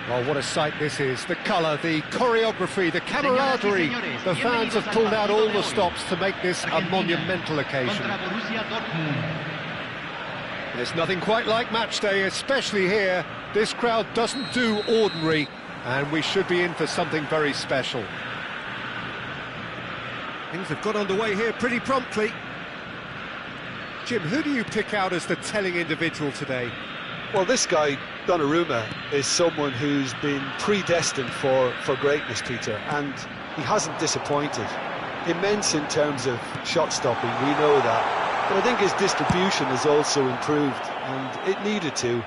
Well, what a sight this is. The colour, the choreography, the camaraderie. The fans have pulled out all the stops to make this a monumental occasion. There's nothing quite like match day, especially here. This crowd doesn't do ordinary, and we should be in for something very special. Things have got underway here pretty promptly. Jim, who do you pick out as the telling individual today? Well, this guy, Donnarumma, is someone who's been predestined for greatness, Peter, and he hasn't disappointed. Immense in terms of shot stopping, we know that, but I think his distribution has also improved, and it needed to,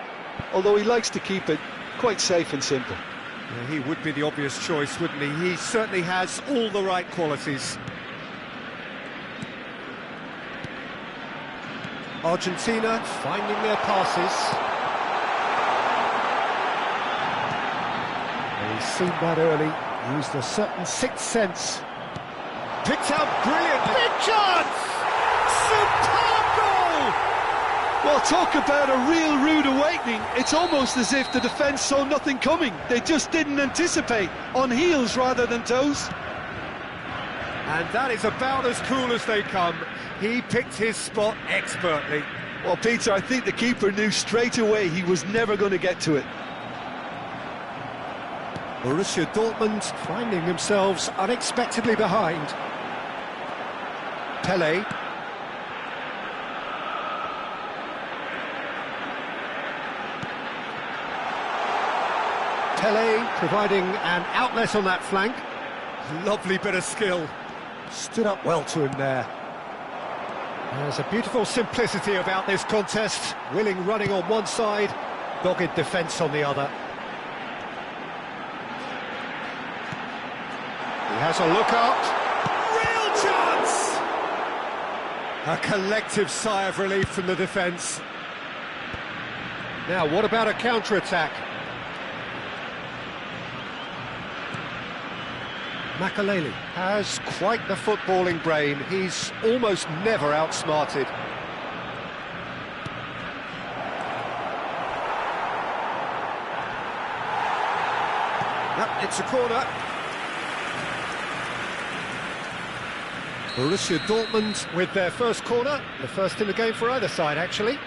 although he likes to keep it quite safe and simple. Yeah, he would be the obvious choice, wouldn't he? He certainly has all the right qualities. Argentina finding their passes. He's seen that early, used a certain sixth sense. Picked out brilliantly. Big chance! Superb goal! Well, talk about a real rude awakening. It's almost as if the defence saw nothing coming. They just didn't anticipate, on heels rather than toes. And that is about as cool as they come. He picked his spot expertly. Well, Peter, I think the keeper knew straight away he was never going to get to it. Borussia Dortmund finding themselves unexpectedly behind. Pelé. Pelé providing an outlet on that flank. Lovely bit of skill. Stood up well to him there. There's a beautiful simplicity about this contest. Willing running on one side, dogged defence on the other. He has a look up. Real chance! A collective sigh of relief from the defence. Now, what about a counter-attack? Makaleli has quite the footballing brain. He's almost never outsmarted. Yep, it's a corner. Borussia Dortmund with their first corner, the first in the game for either side, actually.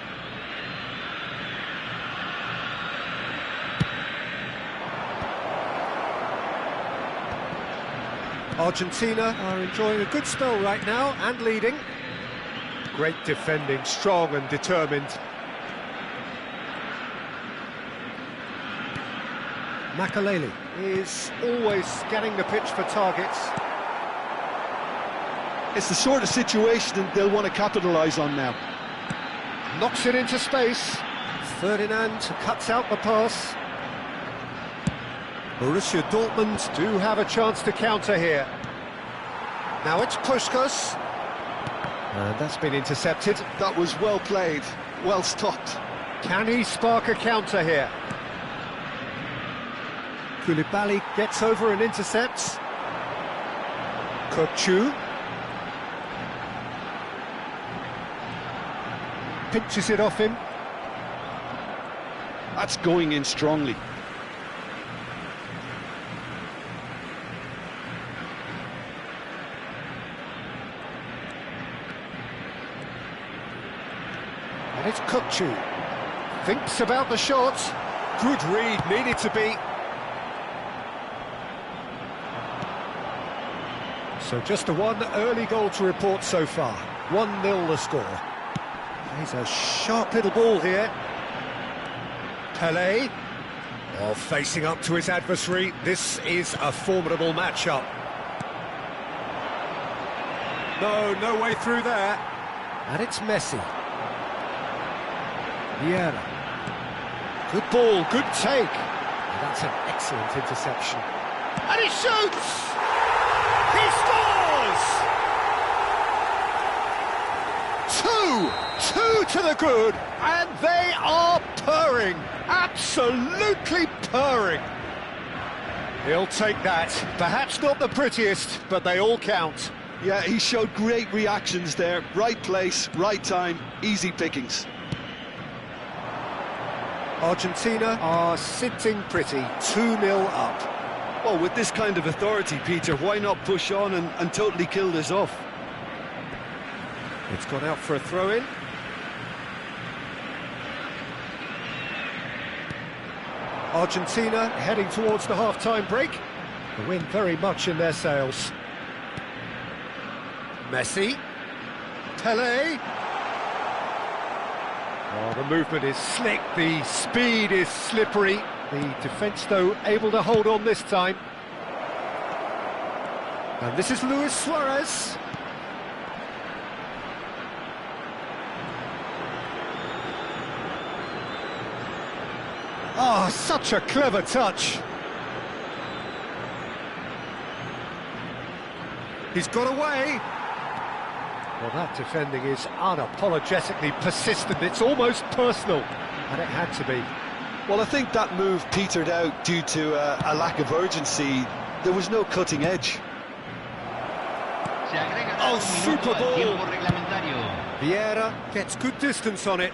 Argentina are enjoying a good spell right now and leading. Great defending, strong and determined. Makaleli is always scanning the pitch for targets. It's the sort of situation that they'll want to capitalise on now. Knocks it into space. Ferdinand cuts out the pass. Borussia Dortmund do have a chance to counter here. Now it's Puskas. And that's been intercepted. That was well played, well stopped. Can he spark a counter here? 쿨리발리 gets over and intercepts. Kochu. Pinches it off him. That's going in strongly. And it's Kochu. Thinks about the shot. Good read, needed to be. So just the one early goal to report so far. 1-0 the score. He's a sharp little ball here. Pelé. Oh, facing up to his adversary. This is a formidable matchup. No way through there. And it's Messi. Vieira. Good ball, good take. And that's an excellent interception. And he shoots! He scores! Two to the good, and they are purring, absolutely purring. He'll take that. Perhaps not the prettiest, but they all count. Yeah, he showed great reactions there. Right place, right time, easy pickings. Argentina are sitting pretty, 2-0 up. Well, with this kind of authority, Peter, why not push on and totally kill this off? It's gone out for a throw-in. Argentina heading towards the half-time break. The wind very much in their sails. Messi. Pele. Oh, the movement is slick, the speed is slippery. The defence, though, able to hold on this time. And this is Luis Suarez. Oh, such a clever touch. He's got away. Well, that defending is unapologetically persistent. It's almost personal, and it had to be. Well, I think that move petered out due to a lack of urgency. There was no cutting edge. Oh, super ball! Vieira gets good distance on it.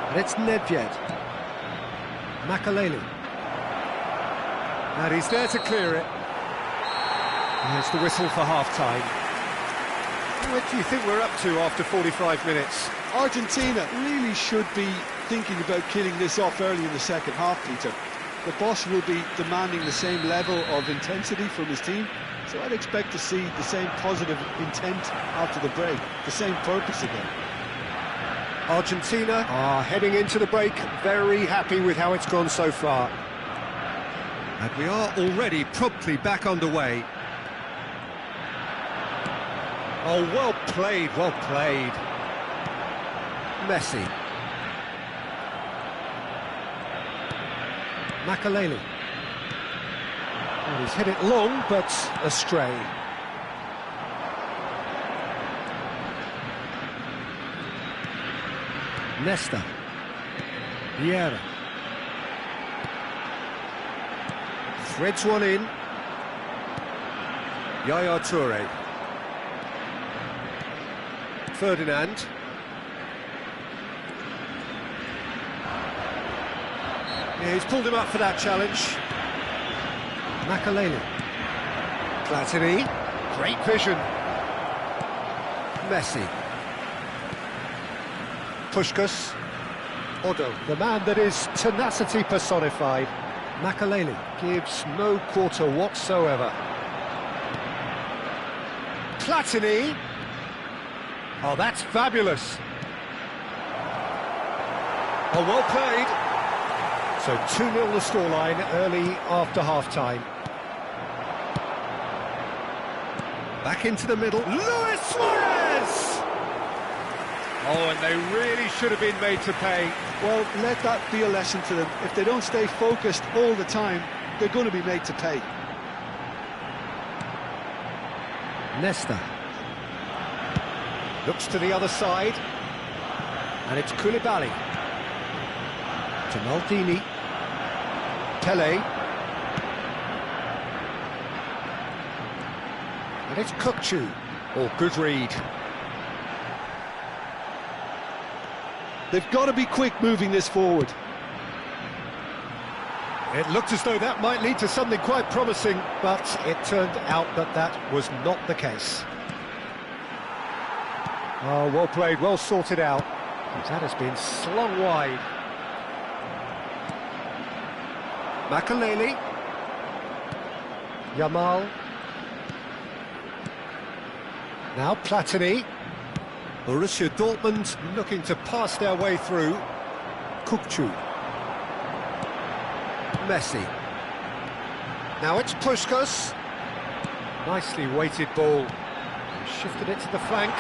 And it's Nedved. Makaleli. And he's there to clear it. There's the whistle for half-time. What do you think we're up to after 45 minutes? Argentina really should be thinking about killing this off early in the second half, Peter. The boss will be demanding the same level of intensity from his team, so I'd expect to see the same positive intent after the break, the same purpose again. Argentina are heading into the break, very happy with how it's gone so far. And we are already promptly back underway. Oh, well played, well played. Messi. Makaleli. Well, he's hit it long, but astray. Nesta. Vieira. Threads one in. Yaya Toure. Ferdinand. Yeah, he's pulled him up for that challenge. Makaleli. Platini. Great vision. Messi. Puskás. Odo, the man that is tenacity personified. Makaleli gives no quarter whatsoever. Platini. Oh, that's fabulous. Oh, well played. So 2-0 the scoreline early after half-time. Back into the middle. Luis Suarez! Oh, and they really should have been made to pay. Well, let that be a lesson to them. If they don't stay focused all the time, they're going to be made to pay. Nesta. Looks to the other side. And it's 쿨리발리. To Maldini. Pele. And it's Kukçu. Oh, good read. They've got to be quick moving this forward. It looked as though that might lead to something quite promising, but it turned out that that was not the case. Oh, well played, well sorted out. That has been slung wide. Makaleli. Yamal. Now Platini. Borussia Dortmund looking to pass their way through. Kukçu. Messi. Now it's Puskás. Nicely weighted ball. Shifted it to the flank.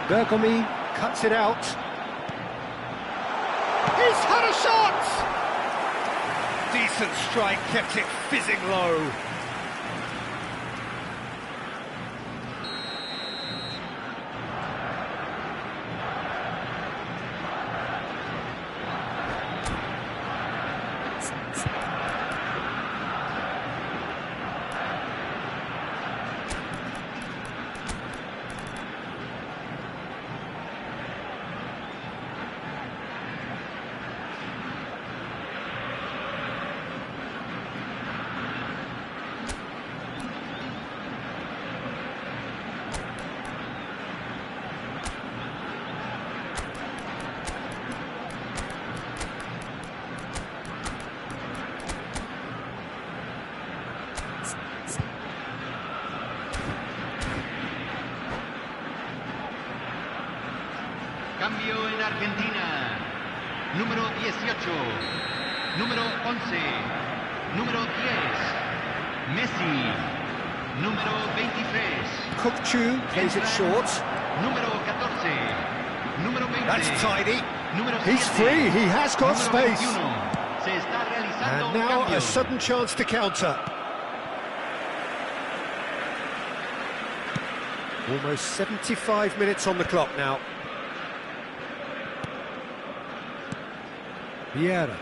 Bergomi cuts it out. He's had a shot! Decent strike, kept it fizzing low. Cambio en Argentina. Número 18. Número 11. Número 10. Messi. Número 23. Kupchu plays it short. Número 14. Número 20. That's tidy. Número He's 7. free, he has got Número space. 21. Se está realizando And un now cambio. a sudden chance to counter. Almost 75 minutes on the clock now. Vieira.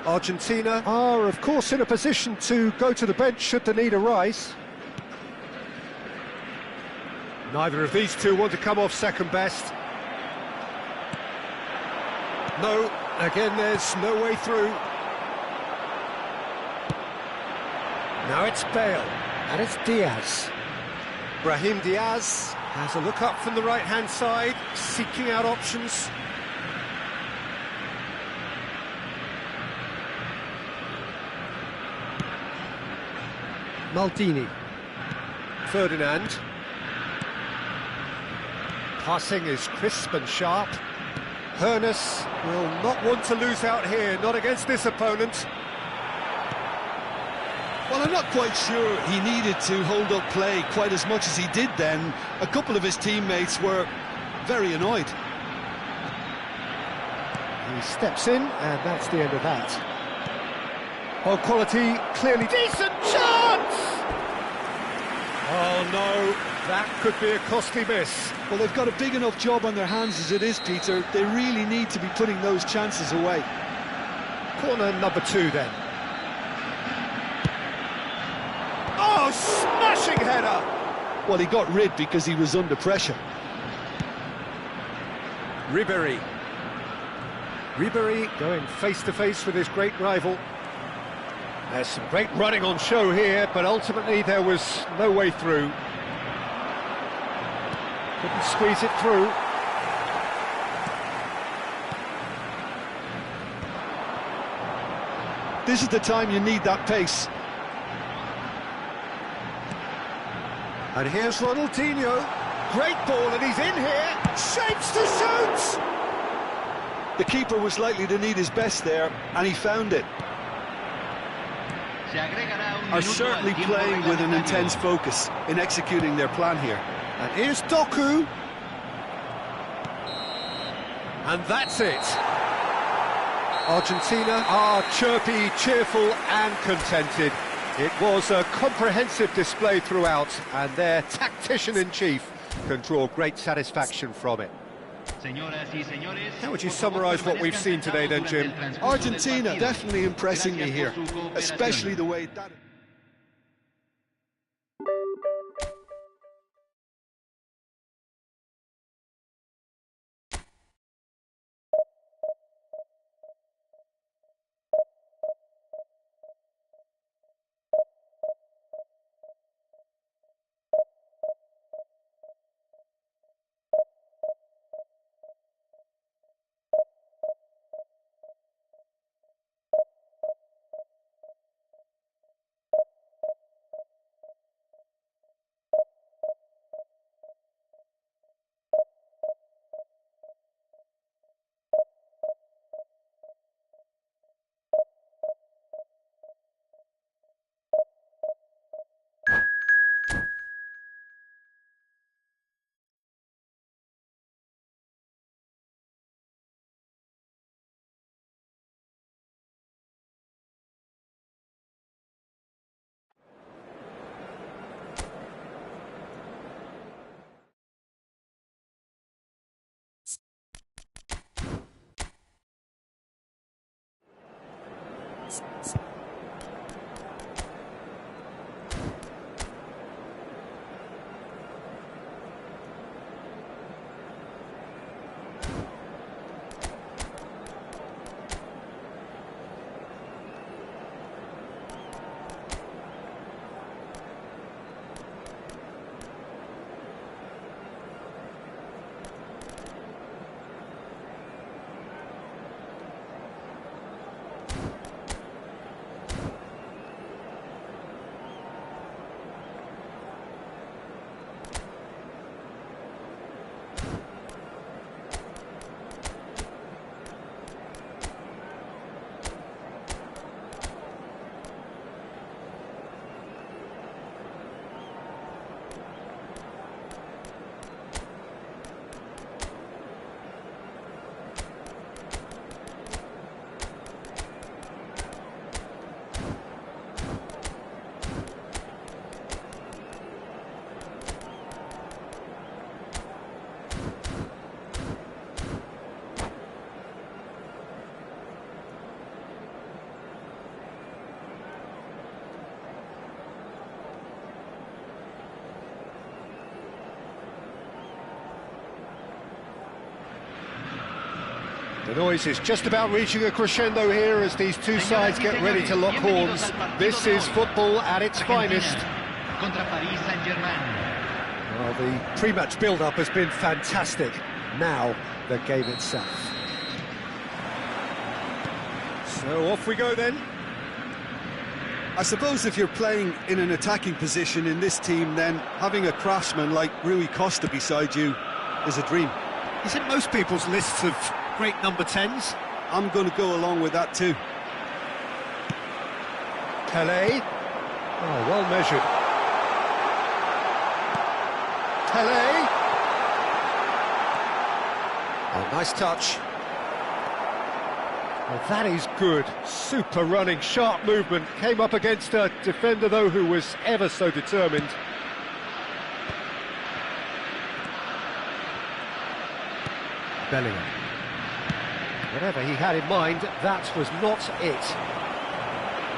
Argentina are, of course, in a position to go to the bench should the need arise. Neither of these two want to come off second best. No, again there's no way through. Now it's Bale, and it's Diaz. Brahim Diaz has a look up from the right-hand side, seeking out options. Maldini. Ferdinand. Passing is crisp and sharp. Hoeneß will not want to lose out here, not against this opponent. Well, I'm not quite sure he needed to hold up play quite as much as he did then. A couple of his teammates were very annoyed. He steps in, and that's the end of that. Oh, quality, clearly decent chance! Oh no, that could be a costly miss. Well, they've got a big enough job on their hands as it is, Peter. They really need to be putting those chances away. Corner number 2 then. Oh, smashing header! Well, he got rid because he was under pressure. Ribéry. Ribéry going face-to-face with his great rival. There's some great running on show here, but ultimately there was no way through. Couldn't squeeze it through. This is the time you need that pace. And here's Ronaldinho. Great ball, and he's in here. Shapes to shoot! The keeper was likely to need his best there, and he found it. Are certainly playing with an intense focus in executing their plan here. And here's Doku. And that's it. Argentina are chirpy, cheerful and contented. It was a comprehensive display throughout, and their tactician-in-chief can draw great satisfaction from it. How would you summarise what we've seen today then, Jim? Argentina definitely impressing me here, especially the way that... The noise is just about reaching a crescendo here as these two sides get ready to lock horns. This is football at its finest. Contra Paris Saint-Germain. Well, the pre-match build-up has been fantastic. Now, the game itself. So off we go then. I suppose if you're playing in an attacking position in this team, then having a craftsman like Rui Costa beside you is a dream. He's in most people's lists of great number 10s. I'm going to go along with that too. Pelé. Oh, well measured. Pelé. Oh, nice touch. Well, that is good. Super running, sharp movement. Came up against a defender, though, who was ever so determined. Bellingham. Whatever he had in mind, that was not it.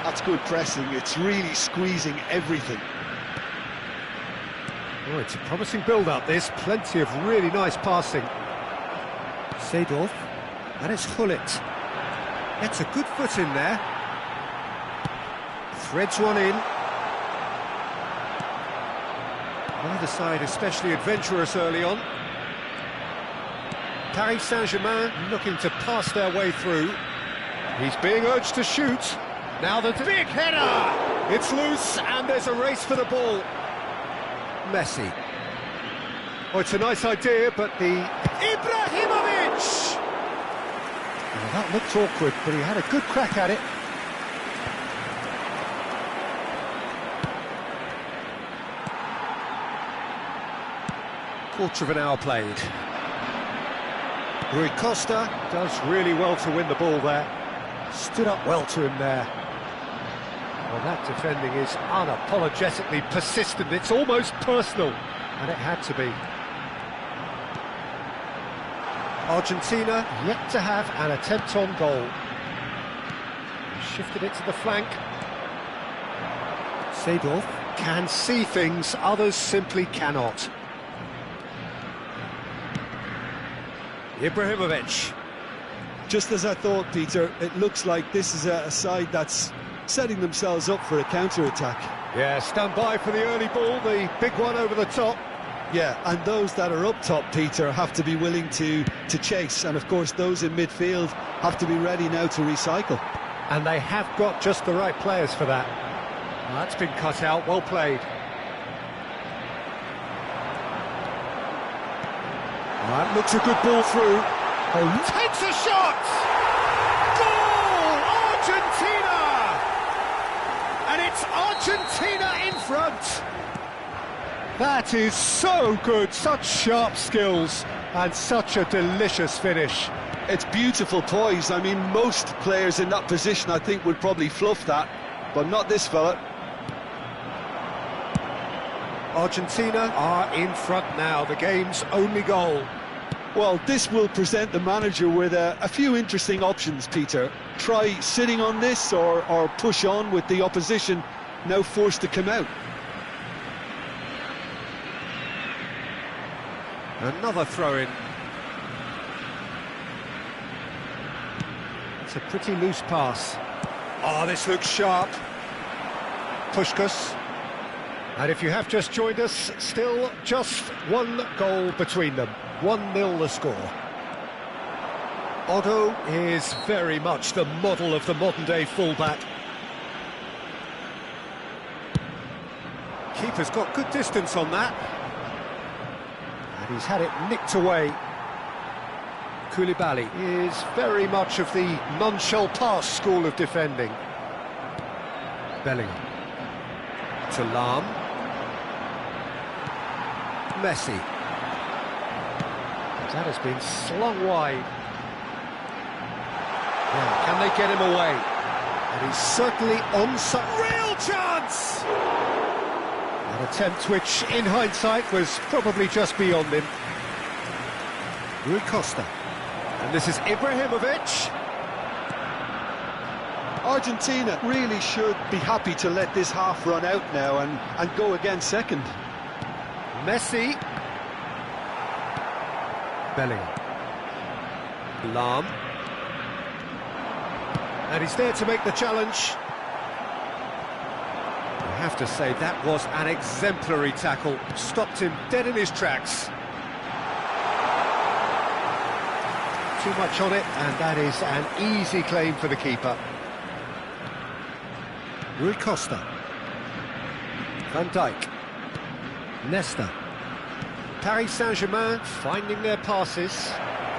That's good pressing. It's really squeezing everything. Oh, it's a promising build-up, this. Plenty of really nice passing. Seedorf. And it's Hullet. Gets a good foot in there. Threads one in. Neither side especially adventurous early on. Paris Saint-Germain looking to pass their way through. He's being urged to shoot. Now the big header! It's loose and there's a race for the ball. Messi. Oh, it's a nice idea, but the... Ibrahimovic! Oh, that looked awkward, but he had a good crack at it. Quarter of an hour played. Rui Costa does really well to win the ball there. Stood up well to him there. Well, that defending is unapologetically persistent. It's almost personal, and it had to be. Argentina yet to have an attempt on goal. Shifted it to the flank. Seedorf can see things others simply cannot. Ibrahimovic. Just as I thought, Peter, it looks like this is a side that's setting themselves up for a counter-attack. Yeah, stand by for the early ball, the big one over the top. Yeah, and those that are up top, Peter, have to be willing to chase, and of course those in midfield have to be ready now to recycle. And they have got just the right players for that. Well, that's been cut out, well played. That looks a good ball through. Oh, takes a shot! Goal! Argentina! And it's Argentina in front! That is so good, such sharp skills and such a delicious finish. It's beautiful poise. I mean, most players in that position, I think, would probably fluff that, but not this fella. Argentina are in front now, the game's only goal. Well, this will present the manager with a few interesting options, Peter. Try sitting on this or push on with the opposition now forced to come out. Another throw-in. It's a pretty loose pass. Oh, this looks sharp. Puskás. And if you have just joined us, still just one goal between them. 1-0 the score. Otto is very much the model of the modern-day fullback. Keeper's got good distance on that. And he's had it nicked away. 쿨리발리 is very much of the none-shall-pass school of defending. Bellingham. To Lahm. Messi. That has been slung wide. Yeah, can they get him away? And he's certainly on some real chance! An attempt which, in hindsight, was probably just beyond him. Rui Costa. And this is Ibrahimovic. Argentina really should be happy to let this half run out now and go again second. Messi. Bellingham. Lahm. And he's there to make the challenge. I have to say, that was an exemplary tackle. Stopped him dead in his tracks. Too much on it, and that is an easy claim for the keeper. Rui Costa. Van Dijk. Nesta. Paris Saint-Germain finding their passes.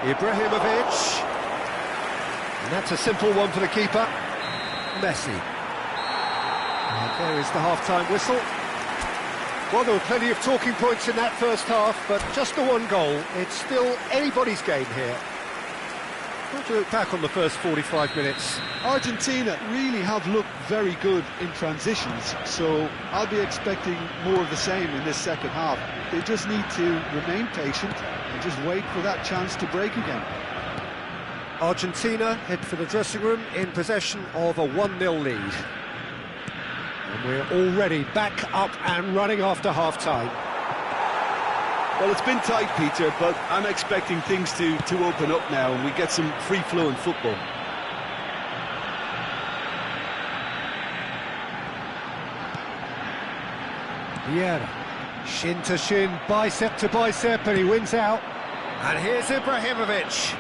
Ibrahimovic. And that's a simple one for the keeper. Messi. And there is the half-time whistle. Well, there were plenty of talking points in that first half, but just the one goal. It's still anybody's game here. What to look back on the first 45 minutes? Argentina really have looked very good in transitions, so I'll be expecting more of the same in this second half. They just need to remain patient and just wait for that chance to break again. Argentina head for the dressing room in possession of a 1-0 lead. And we're already back up and running after half-time. Well, it's been tight, Peter, but I'm expecting things to open up now and we get some free-flowing football. Vieira, shin to shin, bicep to bicep, and he wins out. And here's Ibrahimovic.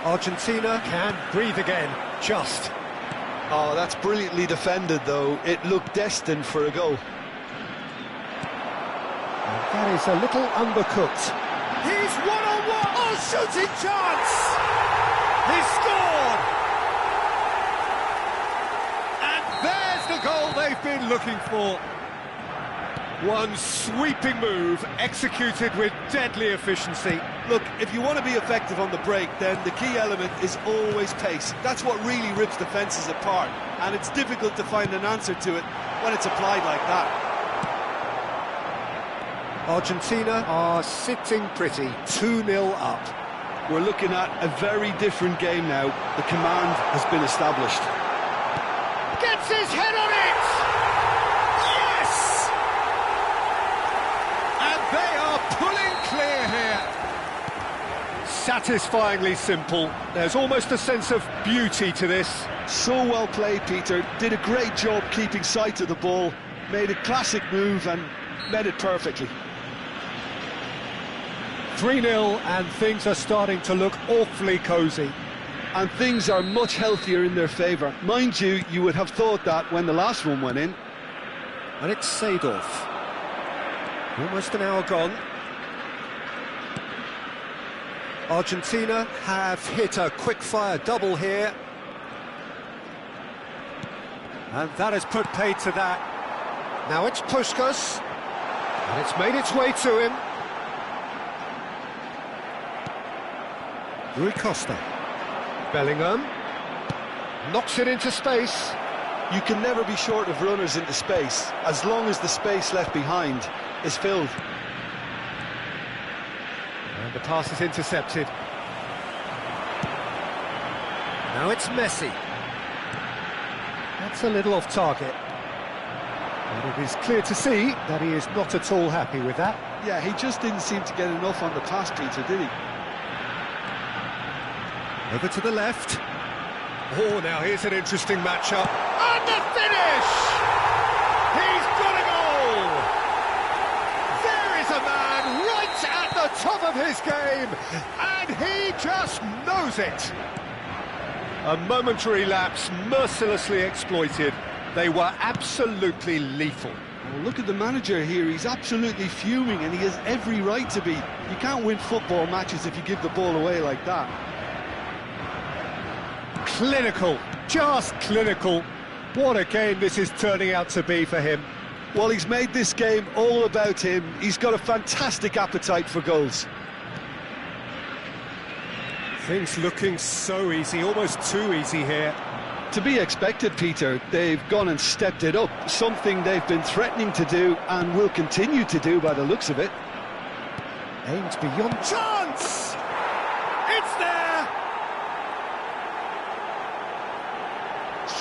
Argentina can breathe again, just. Oh, that's brilliantly defended, though. It looked destined for a goal. And that is a little undercooked. He's one-on-one! Oh, shooting chance! He scored! And there's the goal they've been looking for. One sweeping move, executed with deadly efficiency. Look, if you want to be effective on the break, then the key element is always pace. That's what really rips defences apart, and it's difficult to find an answer to it when it's applied like that. Argentina are sitting pretty, 2-0 up. We're looking at a very different game now. The command has been established. Gets his head on it! Yes! And they are pulling clear here. Satisfyingly simple. There's almost a sense of beauty to this. So well played, Peter. Did a great job keeping sight of the ball. Made a classic move and met it perfectly. 3-0 and things are starting to look awfully cosy. And things are much healthier in their favour. Mind you, you would have thought that when the last one went in. And it's Seedorf. Almost an hour gone. Argentina have hit a quick-fire double here. And that has put paid to that. Now it's Puskas. And it's made its way to him. Rui Costa. Bellingham. Knocks it into space. You can never be short of runners into space, as long as the space left behind is filled. And the pass is intercepted. Now it's Messi. That's a little off target. And it is clear to see that he is not at all happy with that. Yeah, he just didn't seem to get enough on the pass, Peter, did he? Over to the left. Oh, now here's an interesting matchup. And the finish! He's got a goal! There is a man right at the top of his game, and he just knows it. A momentary lapse, mercilessly exploited. They were absolutely lethal. Well, look at the manager here. He's absolutely fuming, and he has every right to be. You can't win football matches if you give the ball away like that. Clinical, just clinical. What a game this is turning out to be for him. Well, he's made this game all about him. He's got a fantastic appetite for goals. Things looking so easy, almost too easy here. To be expected, Peter. They've gone and stepped it up, something they've been threatening to do and will continue to do by the looks of it. Aimed beyond chance! It's there!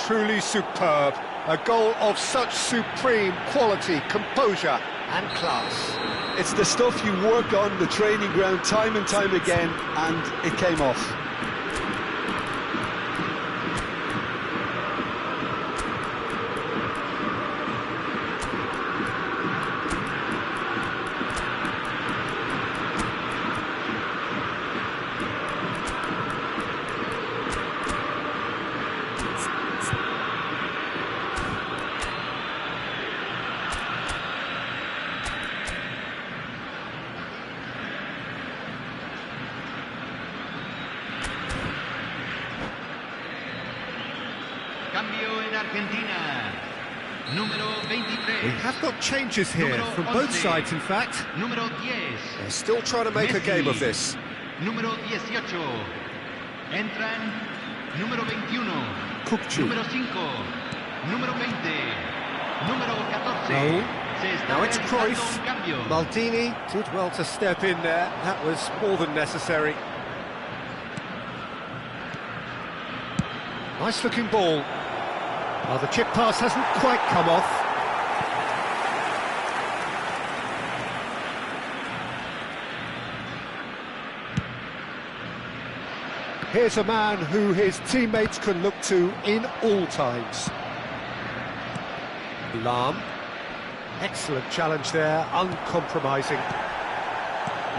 Truly superb. A goal of such supreme quality, composure And class. It's the stuff you work on the training ground time and time again, and it came off. Cambio en Argentina. Número 23. We have got changes here Número from both 11. sides, in fact. Número 10. They're still trying to make a Messi. game of this. Número 18. Entran número 21. Kukcu. Número 5. Número 20. Número 14. No. Se está Now it's realizando Cruyff. un cambio. Maldini did well to step in there. That was more than necessary. Nice looking ball. Well, the chip pass hasn't quite come off. Here's a man who his teammates can look to in all times. Lahm. Excellent challenge there, uncompromising.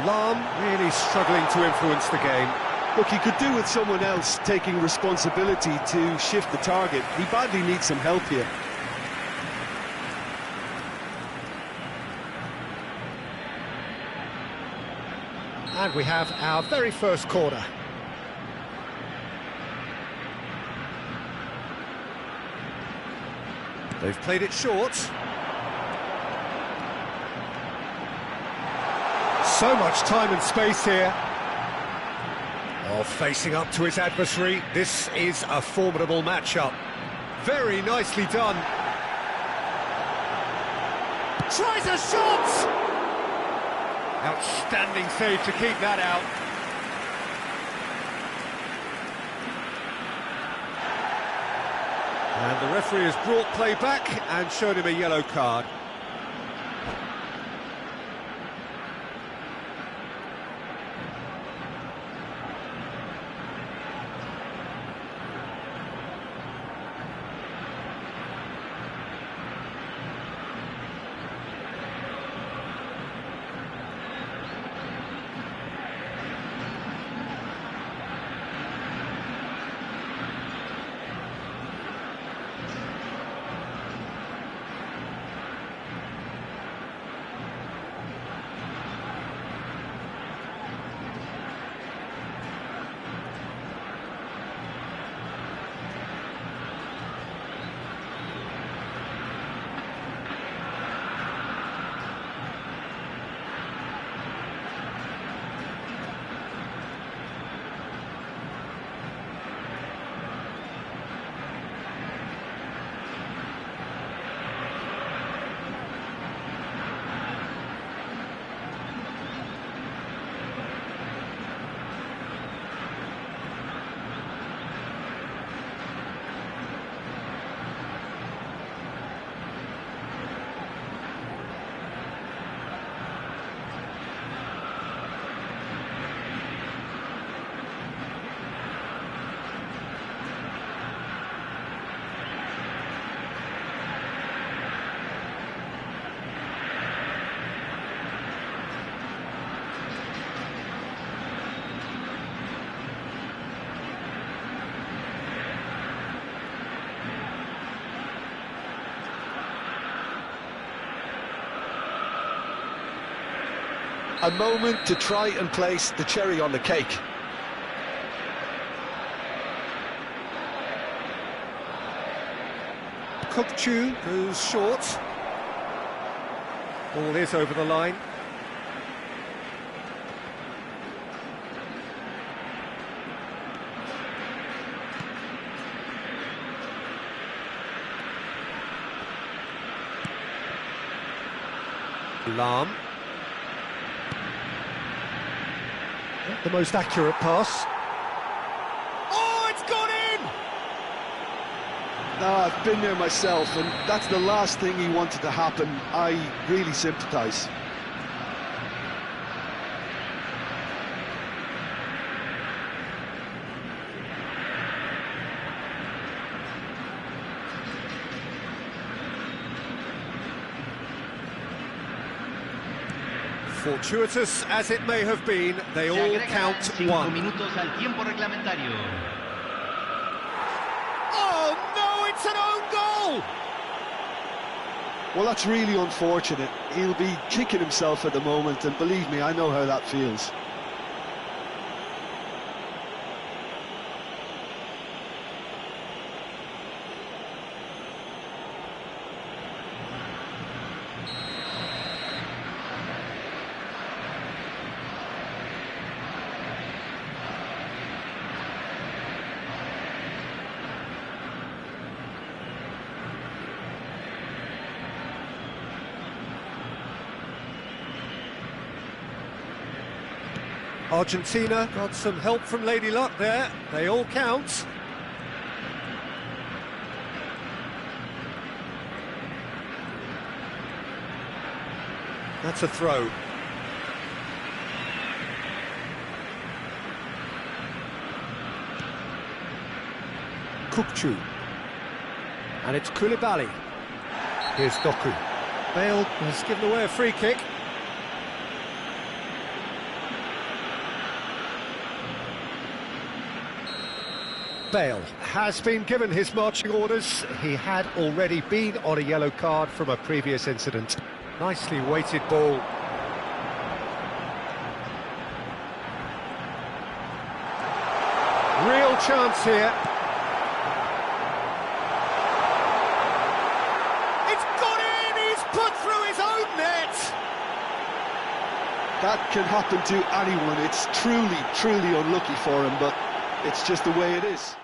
Lahm really struggling to influence the game. Look, he could do with someone else taking responsibility to shift the target. He badly needs some help here. And we have our very first corner. They've played it short. So much time and space here. Oh, facing up to his adversary. This is a formidable matchup. Very nicely done. Tries a shot! Outstanding save to keep that out. And the referee has brought play back and showed him a yellow card. A moment to try and place the cherry on the cake. Kukcu goes short. Ball is over the line. Lahm. Not the most accurate pass. Oh, it's gone in! I've been there myself, and that's the last thing he wanted to happen. I really sympathise. Fortuitous as it may have been, they all count one. Minutos al tiempo reglamentario. Oh no, it's an own goal! Well, that's really unfortunate. He'll be kicking himself at the moment, and believe me, I know how that feels. Argentina got some help from Lady Luck there. They all count. That's a throw. Kukçu. And it's 쿨리발리. Here's Doku. Bale has given away a free kick. Bale has been given his marching orders. He had already been on a yellow card from a previous incident. Nicely weighted ball. Real chance here. It's gone in! He's put through his own net! That can happen to anyone. It's truly, truly unlucky for him, but it's just the way it is.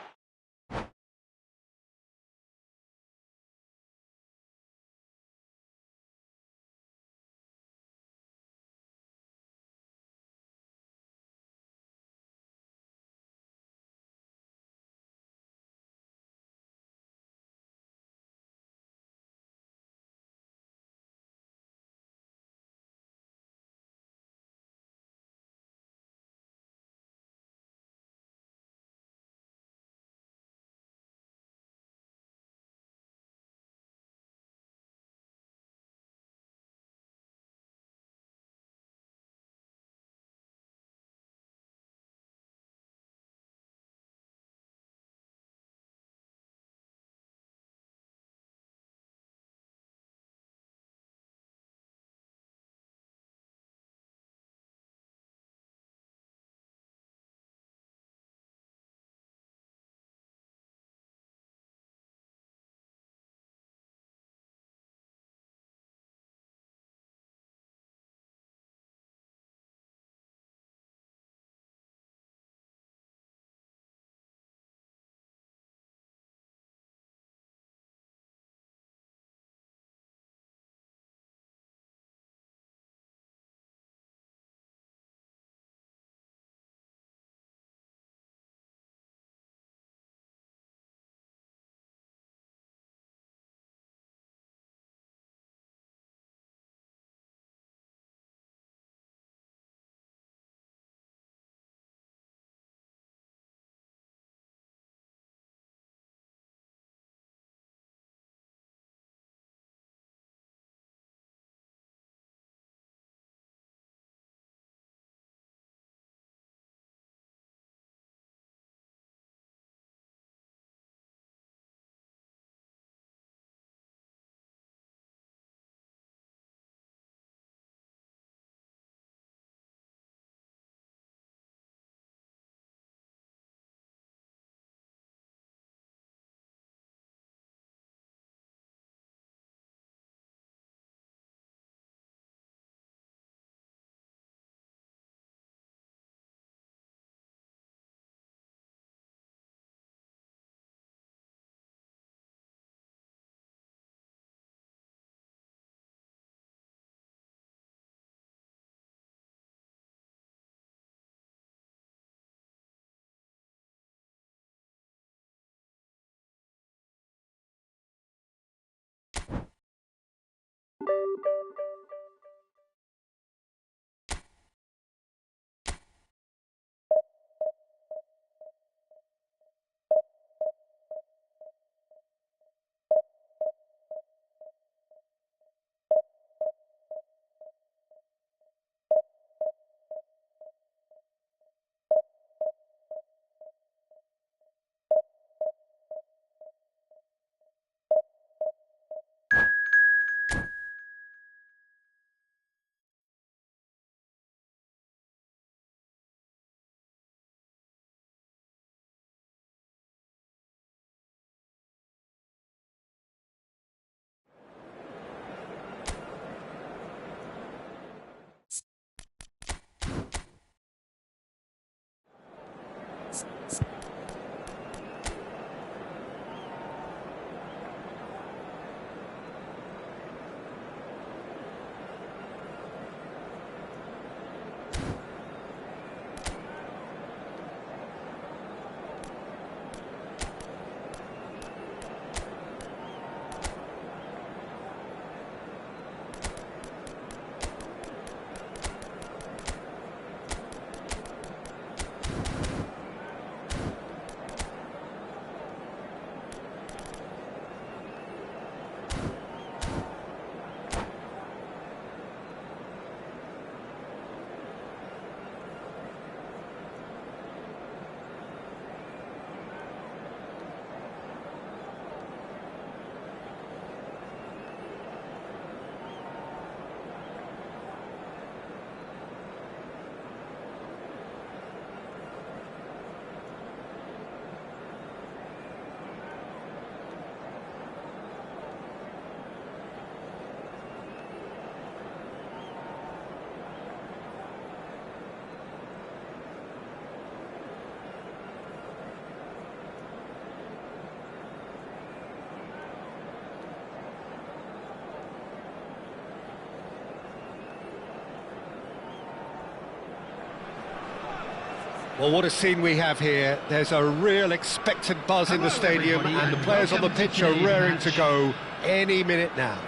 Well, what a scene we have here. There's a real expectant buzz in the stadium, and the players on the pitch are raring to go any minute now.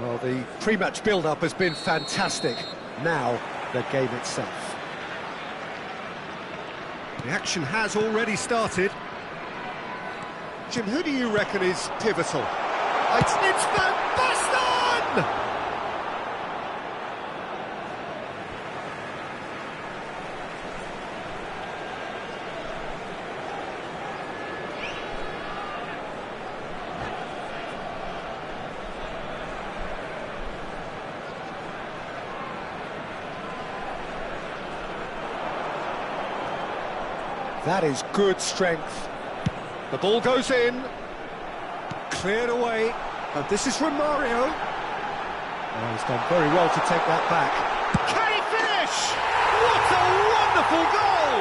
Well, the pre-match build-up has been fantastic. Now, the game itself. The action has already started. Jim, who do you reckon is pivotal? It's Van Basten! That is good strength. The ball goes in. Cleared away. And this is from Mario. Oh, he's done very well to take that back. Can he finish? What a wonderful goal!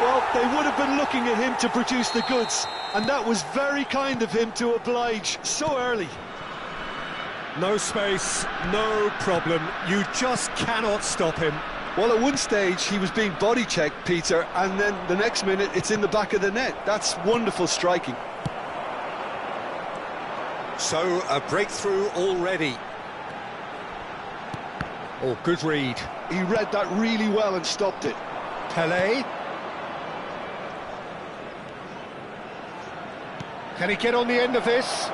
Well, they would have been looking at him to produce the goods, and that was very kind of him to oblige so early. No space, no problem. You just cannot stop him. Well, at one stage, he was being body-checked, Peter, and then the next minute, it's in the back of the net. That's wonderful striking. So, a breakthrough already. Oh, good read. He read that really well and stopped it. Pelé. Can he get on the end of this?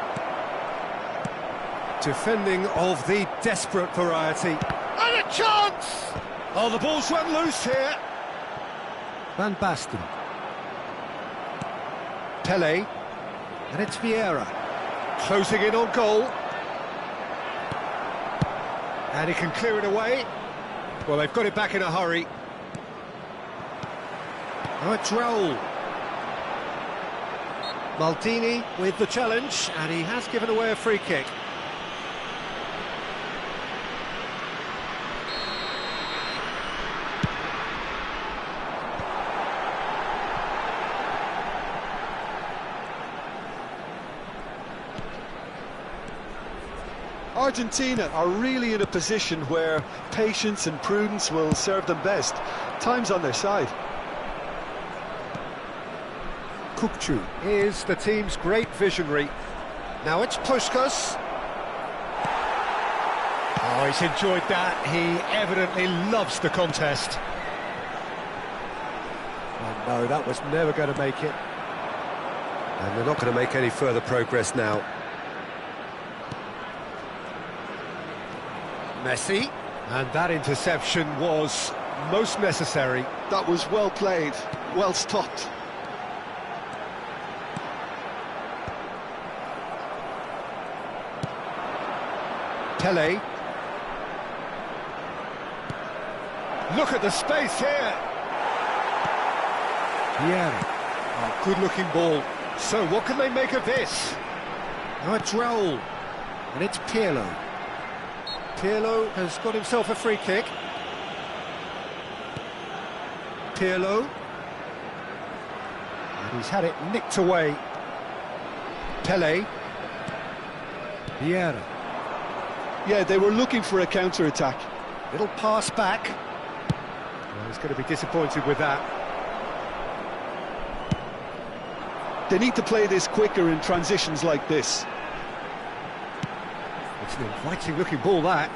Defending of the desperate variety. And a chance! Oh, the ball's run loose here. Van Basten. Pelé. And it's Vieira. Closing in on goal. And he can clear it away. Well, they've got it back in a hurry. Oh, it's Raul. Maldini with the challenge, and he has given away a free kick. Argentina are really in a position where patience and prudence will serve them best. Time's on their side. Kukçu is the team's great visionary. Now it's Puskas. Oh, he's enjoyed that. He evidently loves the contest. Oh, no, that was never going to make it. And they're not going to make any further progress now. Messi. And that interception was most necessary. That was well played, well stopped. Pele. Look at the space here. Yeah. Oh, good-looking ball. So, what can they make of this? Now it's Raul. And it's Pirlo. Pirlo has got himself a free kick. Pirlo. And he's had it nicked away. Pele. Vieira. Yeah, they were looking for a counter-attack. Little pass back. Well, he's going to be disappointed with that. They need to play this quicker in transitions like this. It's an inviting-looking ball, that.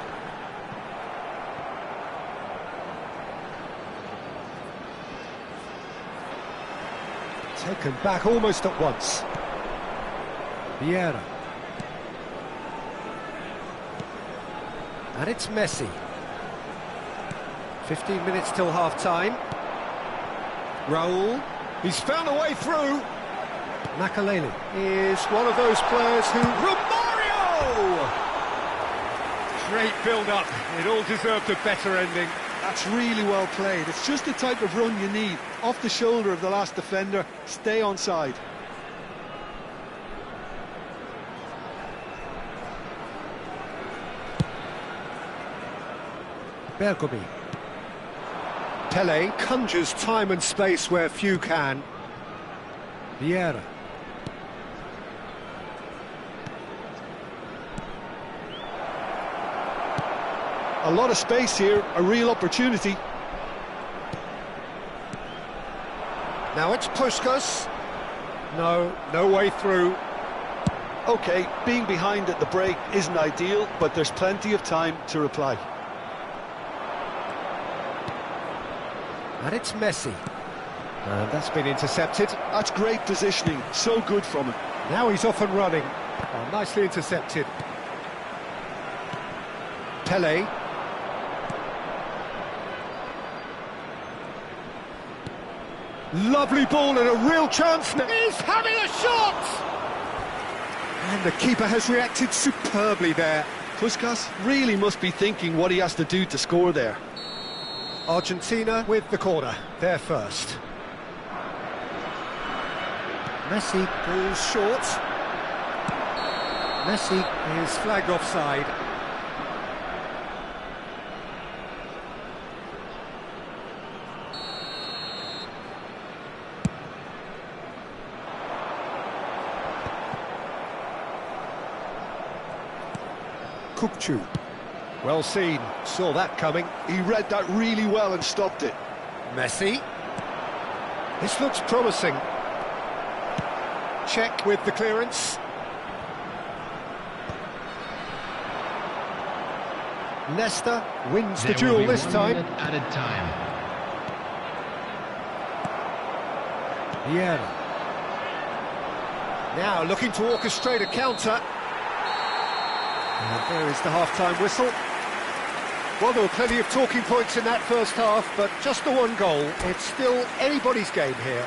Taken back almost at once. Vieira. And it's Messi. 15 minutes till half-time. Raul. He's found a way through. Makaleli is one of those players who... Romario! Great build-up. It all deserved a better ending. That's really well played. It's just the type of run you need. Off the shoulder of the last defender, stay onside. Bergomi. Pele conjures time and space where few can. Vieira. A lot of space here, a real opportunity. Now it's Puskas. No way through. OK, being behind at the break isn't ideal, but there's plenty of time to reply. And it's Messi. And that's been intercepted. That's great positioning, so good from him. Now he's off and running. Oh, nicely intercepted. Pele. Lovely ball and a real chance now. He's having a shot! And the keeper has reacted superbly there. Puskas really must be thinking what he has to do to score there. Argentina with the corner, they're first. Messi goes short. Messi is flagged offside. Kukçu. Well seen, saw that coming. He read that really well and stopped it. Messi. This looks promising. Check with the clearance. Nesta wins the duel this time. Added time. Vieira. Now looking to orchestrate a counter. And there is the half-time whistle. Well, there were plenty of talking points in that first half, but just the one goal. It's still anybody's game here.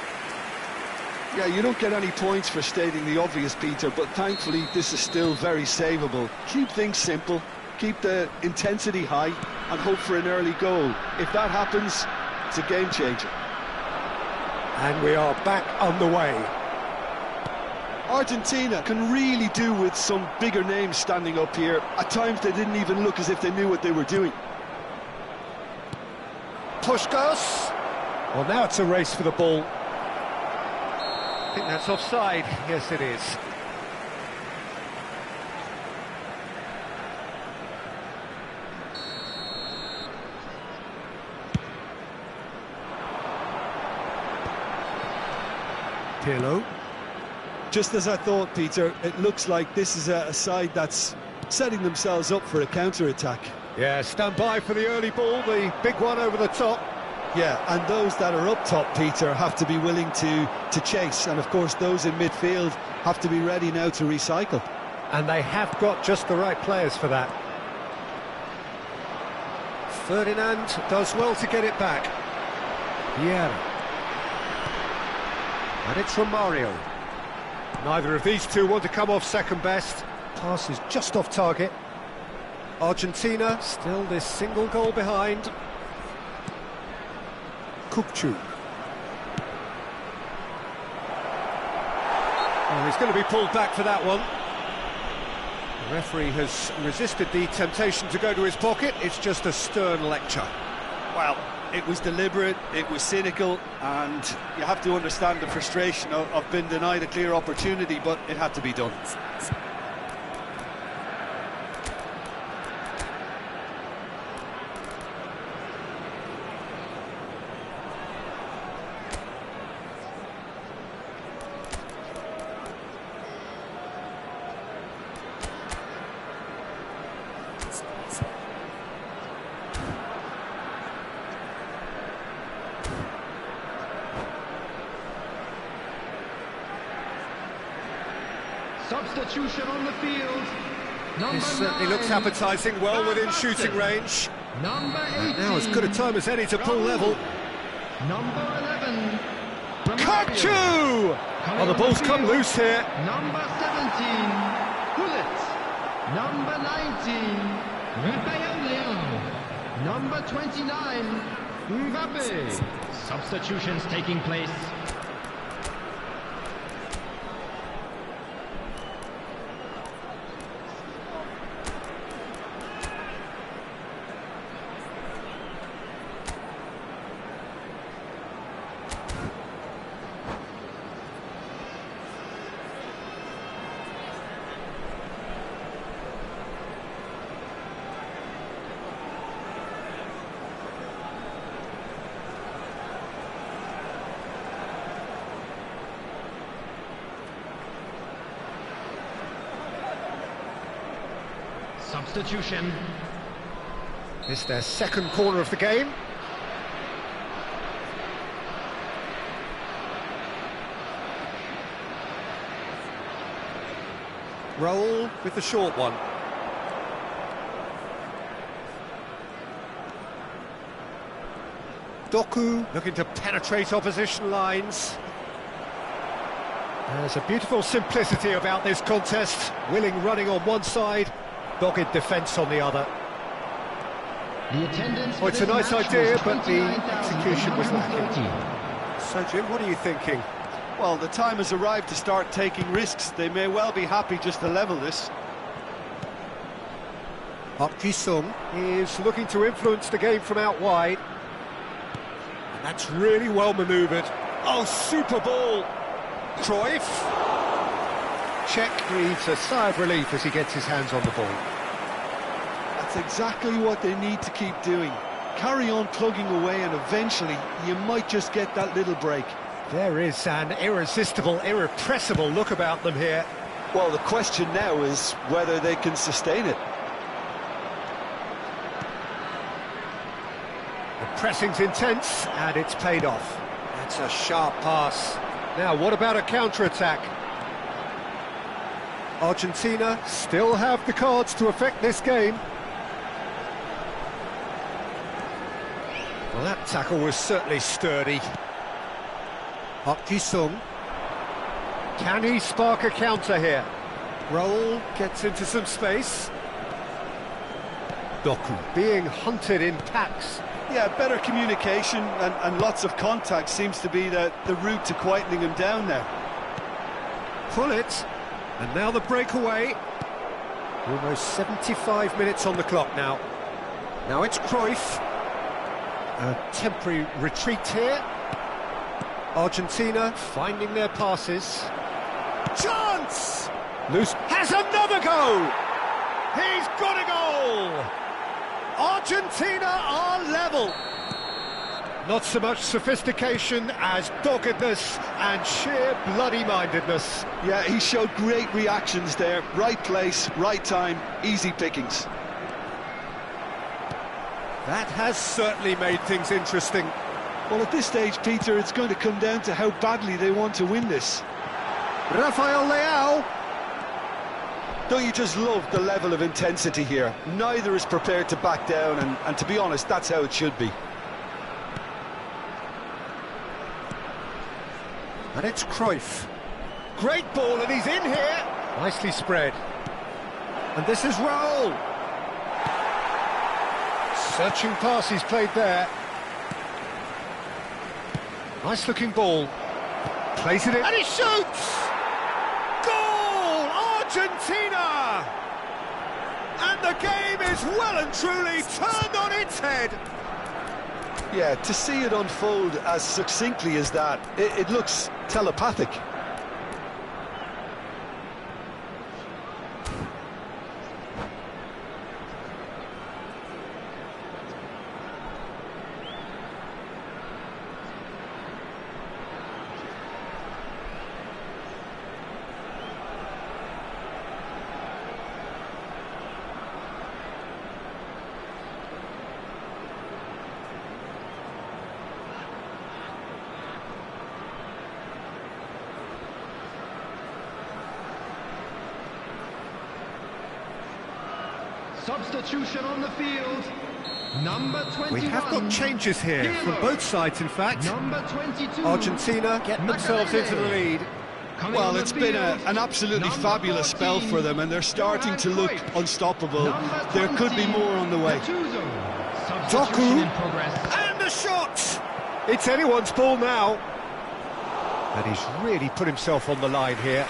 Yeah, you don't get any points for stating the obvious, Peter, but thankfully this is still very savable. Keep things simple, keep the intensity high, and hope for an early goal. If that happens, it's a game changer. And we are back on the way. Argentina can really do with some bigger names standing up here. At times they didn't even look as if they knew what they were doing. Puskas. Well, now it's a race for the ball. I think that's offside. Yes, it is. Pirlo. Just as I thought, Peter, it looks like this is a side that's setting themselves up for a counter-attack. Yeah, stand by for the early ball, the big one over the top. Yeah, and those that are up top, Peter, have to be willing to chase. And, of course, those in midfield have to be ready now to recycle. And they have got just the right players for that. Ferdinand does well to get it back. Vieira. And it's from Mario. Neither of these two want to come off second best. Pass is just off target. Argentina still this single goal behind. Kupchu. Oh, he's going to be pulled back for that one. The referee has resisted the temptation to go to his pocket. It's just a stern lecture. Well, it was deliberate, it was cynical, and you have to understand the frustration of being denied a clear opportunity, but it had to be done. Substitution on the field. This certainly looks appetising, well within shooting range. Number 18. Now as good a time as any to pull level. Number 11. Kupchu! Oh, the ball's come loose here. Number 17. Hullet. Number 19. Leon. Number 29. Mbappe. Substitutions taking place. Substitution. It's their second corner of the game. Roll with the short one. Doku looking to penetrate opposition lines. There's a beautiful simplicity about this contest. Willing running on one side, dogged defence on the other. Well, it's a nice idea, but the execution was lacking. So, Jim, what are you thinking? Well, the time has arrived to start taking risks. They may well be happy just to level this. Park Ji-sung is looking to influence the game from out wide. And that's really well manoeuvred. Oh, super ball! Cruyff. Czech breathes a sigh of relief as he gets his hands on the ball. That's exactly what they need to keep doing. Carry on plugging away and eventually you might just get that little break. There is an irresistible, irrepressible look about them here. Well, the question now is whether they can sustain it. The pressing's intense and it's paid off. That's a sharp pass. Now, what about a counter-attack? Argentina still have the cards to affect this game. Well, that tackle was certainly sturdy. Park Ji-sung. Can he spark a counter here? Roll gets into some space. Doku being hunted in packs. Yeah, better communication and lots of contact seems to be the route to quietening him down now. Pull it, and now the breakaway. Almost 75 minutes on the clock now. Now it's Cruyff. A temporary retreat here. Argentina finding their passes. Chance! Loose has another go! He's got a goal! Argentina are level! Not so much sophistication as doggedness and sheer bloody-mindedness. Yeah, he showed great reactions there. Right place, right time, easy pickings. That has certainly made things interesting. Well, at this stage, Peter, it's going to come down to how badly they want to win this. Rafael Leao. Don't you just love the level of intensity here? Neither is prepared to back down, and to be honest, that's how it should be. And it's Cruyff. Great ball, and he's in here. Nicely spread. And this is Raul. Searching pass he's played there. Nice looking ball. Plays it in. And he shoots! Goal! Argentina! And the game is well and truly turned on its head. Yeah, to see it unfold as succinctly as that, it looks telepathic. Substitution on the field. Number 21. We have got changes here from both sides, in fact. Number 22. Argentina get themselves into the lead. Well, it's been an absolutely fabulous spell for them, and they're starting to look unstoppable. There could be more on the way. Doku, and the shot! It's anyone's ball now. And he's really put himself on the line here.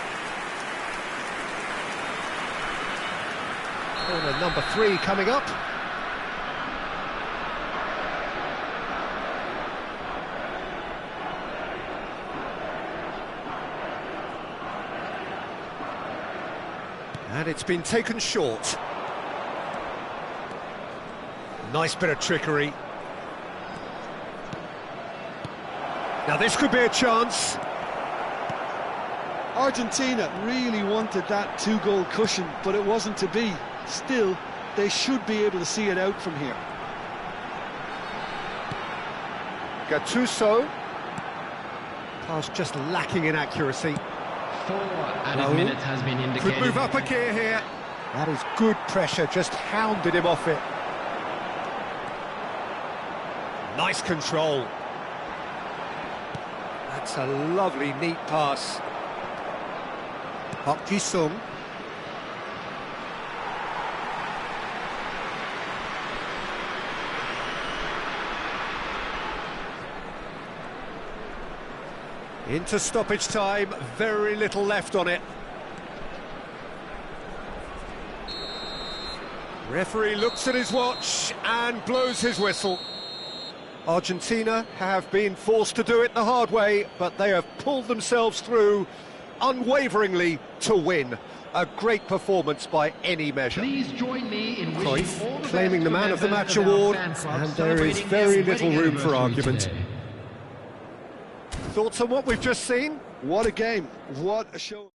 Corner number 3 coming up. And it's been taken short. Nice bit of trickery. Now this could be a chance. Argentina really wanted that 2-goal cushion, but it wasn't to be. Still, they should be able to see it out from here. Gattuso. Pass just lacking in accuracy. 4 added minutes has been indicated. Could move up a gear here. That is good pressure, just hounded him off it. Nice control. That's a lovely, neat pass. Park Ji-sung. Into stoppage time, very little left on it. Referee looks at his watch and blows his whistle. Argentina have been forced to do it the hard way, but they have pulled themselves through unwaveringly to win. A great performance by any measure. Please join me in Cruyff wishing all the claiming best the to Man of the members Match our award, fan club and there is celebrating very their little wedding room for anniversary argument. today. Thoughts on what we've just seen? What a game, what a show.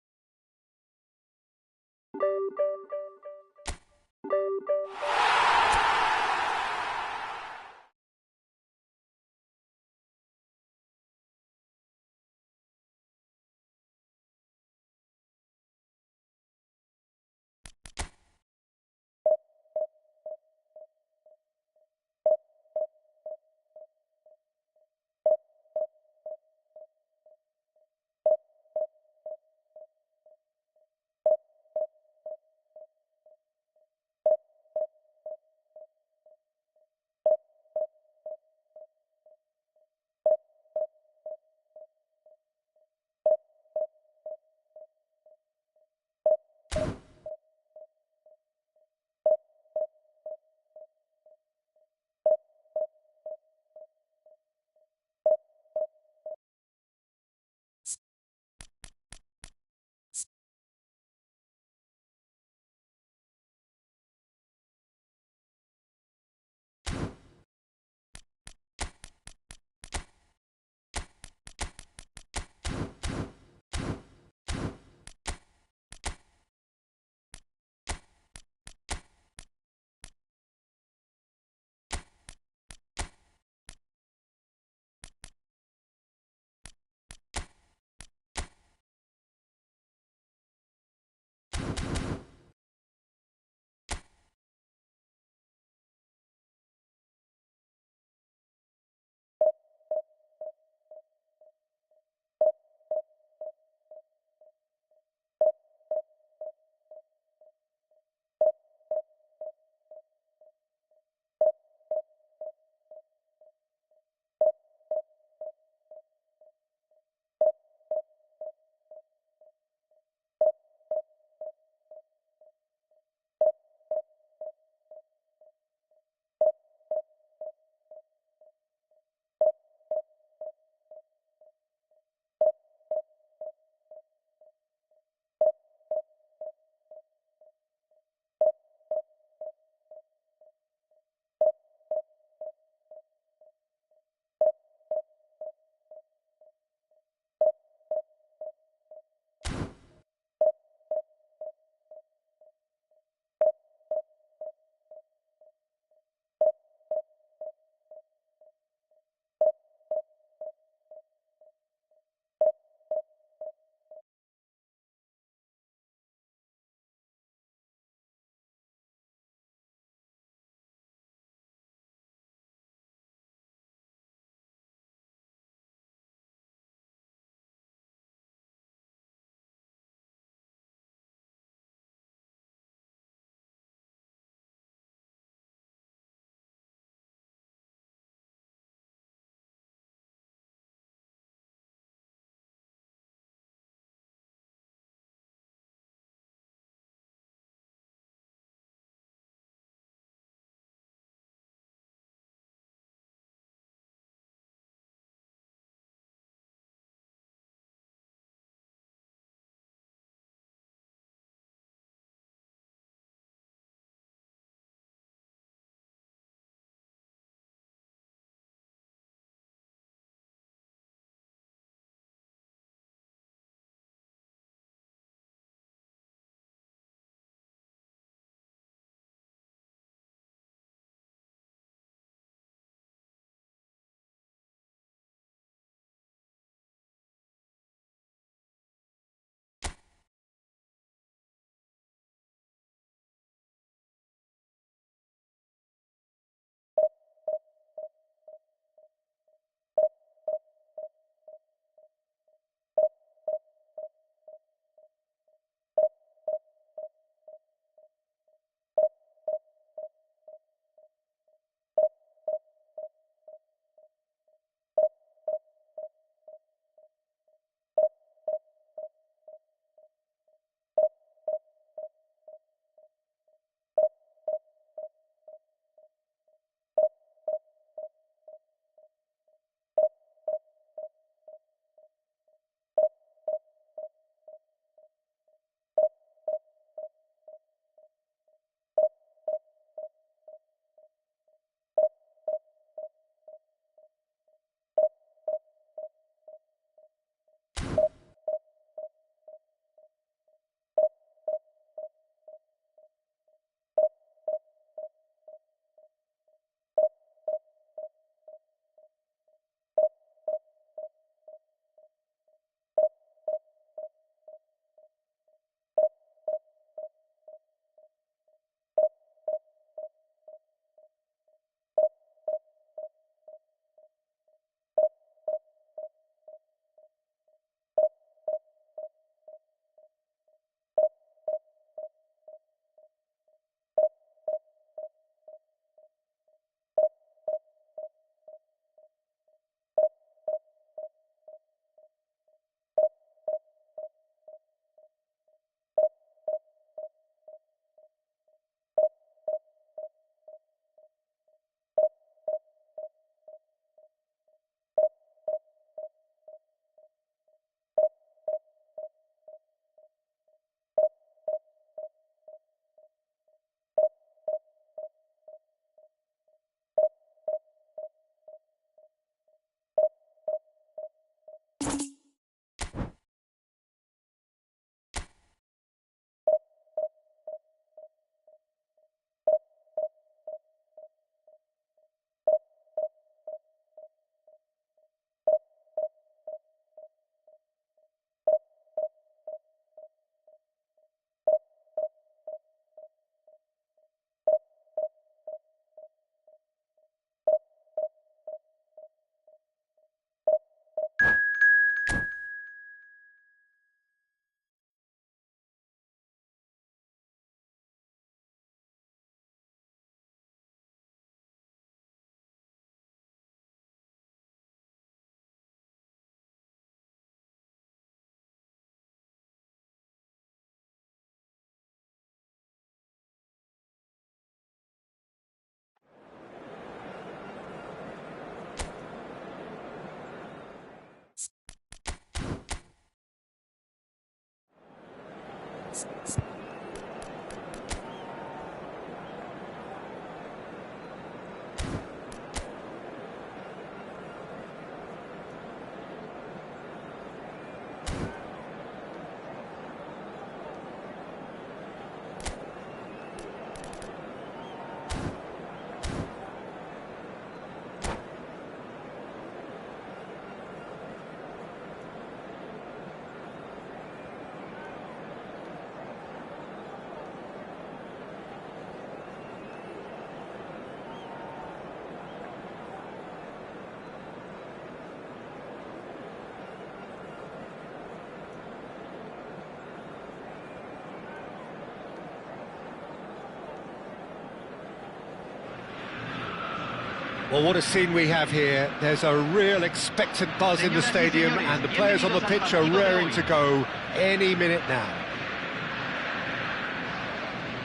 Well, what a scene we have here. There's a real expectant buzz in the stadium and the players on the pitch are raring to go any minute now.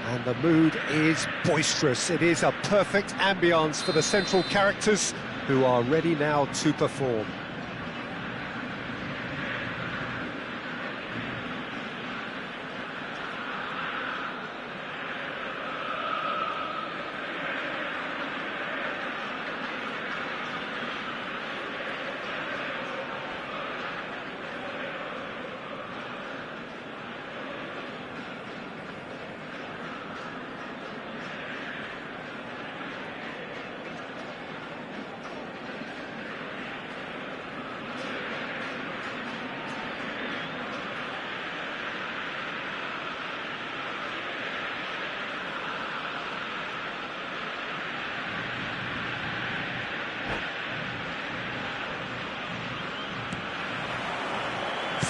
And the mood is boisterous. It is a perfect ambience for the central characters who are ready now to perform.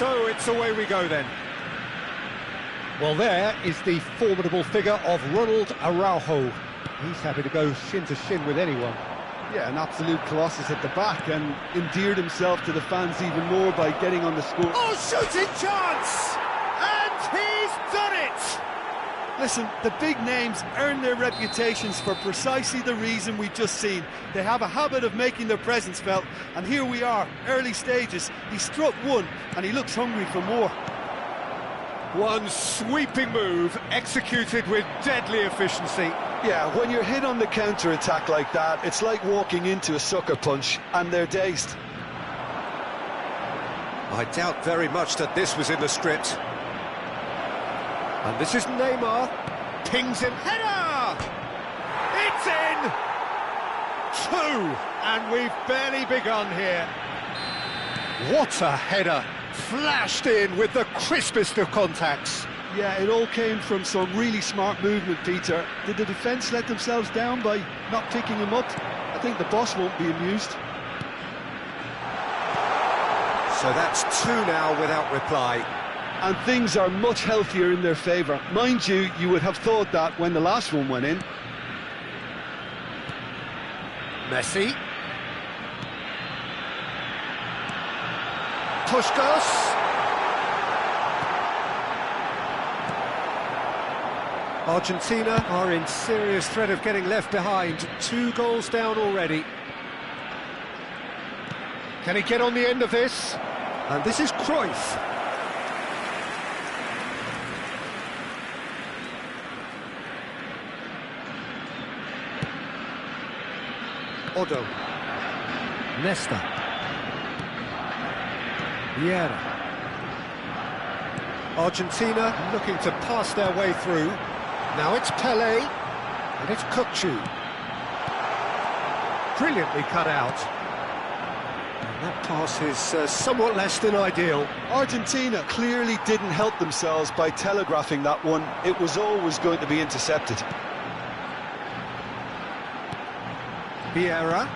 So it's away we go then. Well, there is the formidable figure of Ronald Araujo. He's happy to go shin to shin with anyone. Yeah, an absolute colossus at the back, and endeared himself to the fans even more by getting on the score. Oh, shooting chance! And he's done it! Listen, the big names earn their reputations for precisely the reason we've just seen. They have a habit of making their presence felt, and here we are, early stages. He struck one, and he looks hungry for more. One sweeping move, executed with deadly efficiency. Yeah, when you're hit on the counter-attack like that, it's like walking into a sucker punch, and they're dazed. I doubt very much that this was in the script. And this is Neymar, pings him, header! It's in! Two, and we've barely begun here. What a header, flashed in with the crispest of contacts. Yeah, it all came from some really smart movement, Peter. Did the defence let themselves down by not picking him up? I think the boss won't be amused. So that's two now without reply. And things are much healthier in their favour. Mind you, you would have thought that when the last one went in. Messi. Puskas. Argentina are in serious threat of getting left behind. 2 goals down already. Can he get on the end of this? And this is Cruyff. Odo. Nesta. Vieira. Argentina looking to pass their way through. Now it's Pelé, and it's Kukçu. Brilliantly cut out. And that pass is somewhat less than ideal. Argentina clearly didn't help themselves by telegraphing that one. It was always going to be intercepted. Vieira.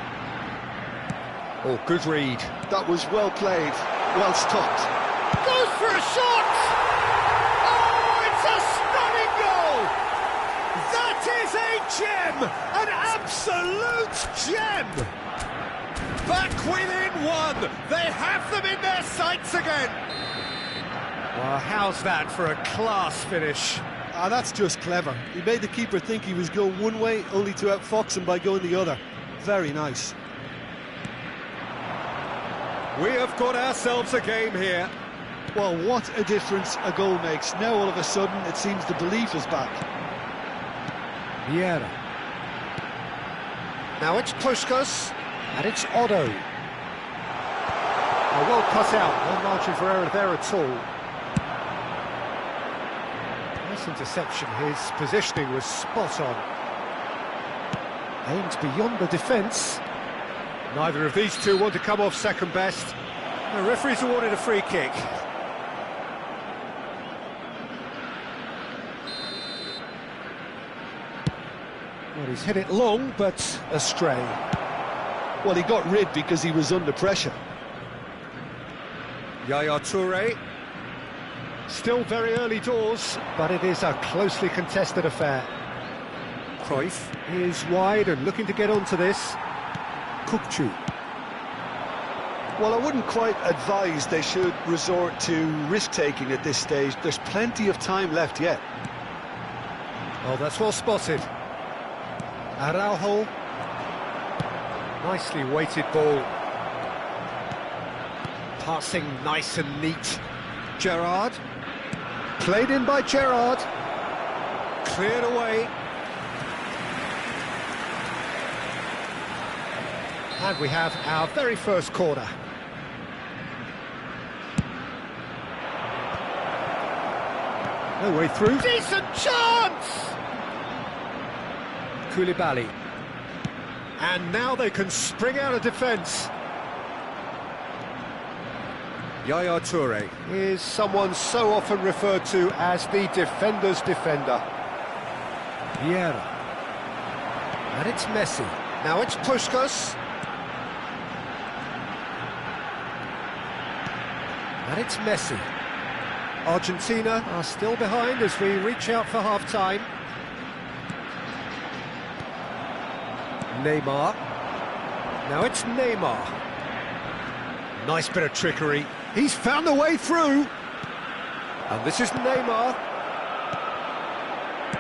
Oh, good read. That was well played, well stopped. Goes for a shot! Oh, it's a stunning goal! That is a gem! An absolute gem! Back within one! They have them in their sights again! Well, how's that for a class finish? Ah, that's just clever. He made the keeper think he was going one way, only to outfox him by going the other. Very nice. We have got ourselves a game here. Well, what a difference a goal makes. Now all of a sudden it seems the belief is back. Vieira. Now it's Puskas, and it's Otto. Oh, well cut out, no margin for error there at all. Nice interception, his positioning was spot on. Aimed beyond the defence. Neither of these two want to come off second best. The referee's awarded a free kick. Well, he's hit it long, but astray. Well, he got rid because he was under pressure. Yaya Toure. Still very early doors, but it is a closely contested affair. Cruyff is wide and looking to get onto this. Kukçu. Well, I wouldn't quite advise they should resort to risk-taking at this stage. There's plenty of time left yet. Oh, that's well spotted. Araujo. Nicely weighted ball. Passing nice and neat. Gerrard. Played in by Gerrard. Cleared away. And we have our very first corner. No way through. Decent chance! 쿨리발리. And now they can spring out of defence. Yaya Toure is someone so often referred to as the defender's defender. Vieira. And it's Messi. Now it's Puskas. And it's Messi. Argentina are still behind as we reach out for half-time. Neymar. Now it's Neymar. Nice bit of trickery. He's found a way through. And this is Neymar.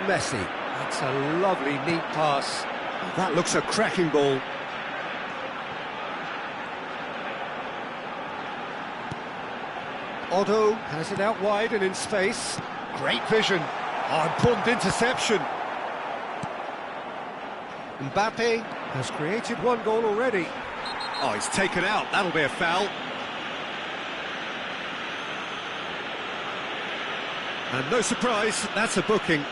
Messi. That's a lovely, neat pass. That looks a cracking ball. Otto has it out wide and in space. Great vision. Oh, important interception. Mbappe has created one goal already. Oh, he's taken out. That'll be a foul. And no surprise, that's a booking.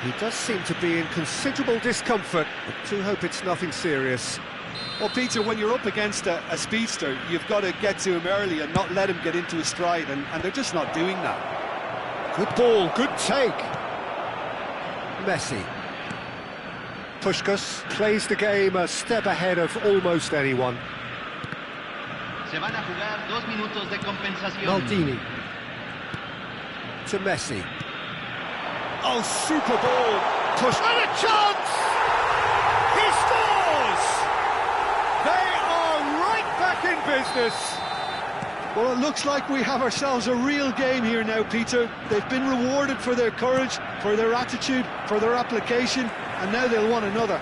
He does seem to be in considerable discomfort, but do hope it's nothing serious. Well, Peter, when you're up against a speedster, you've got to get to him early and not let him get into his stride, and they're just not doing that. Good ball, good take. Messi. Puskas plays the game a step ahead of almost anyone. Se van a jugar 2 minutos de compensación. Maldini. To Messi. Oh, super ball. Push. And a chance! He scores! They are right back in business. Well, it looks like we have ourselves a real game here now, Peter. They've been rewarded for their courage, for their attitude, for their application, and now they'll want another.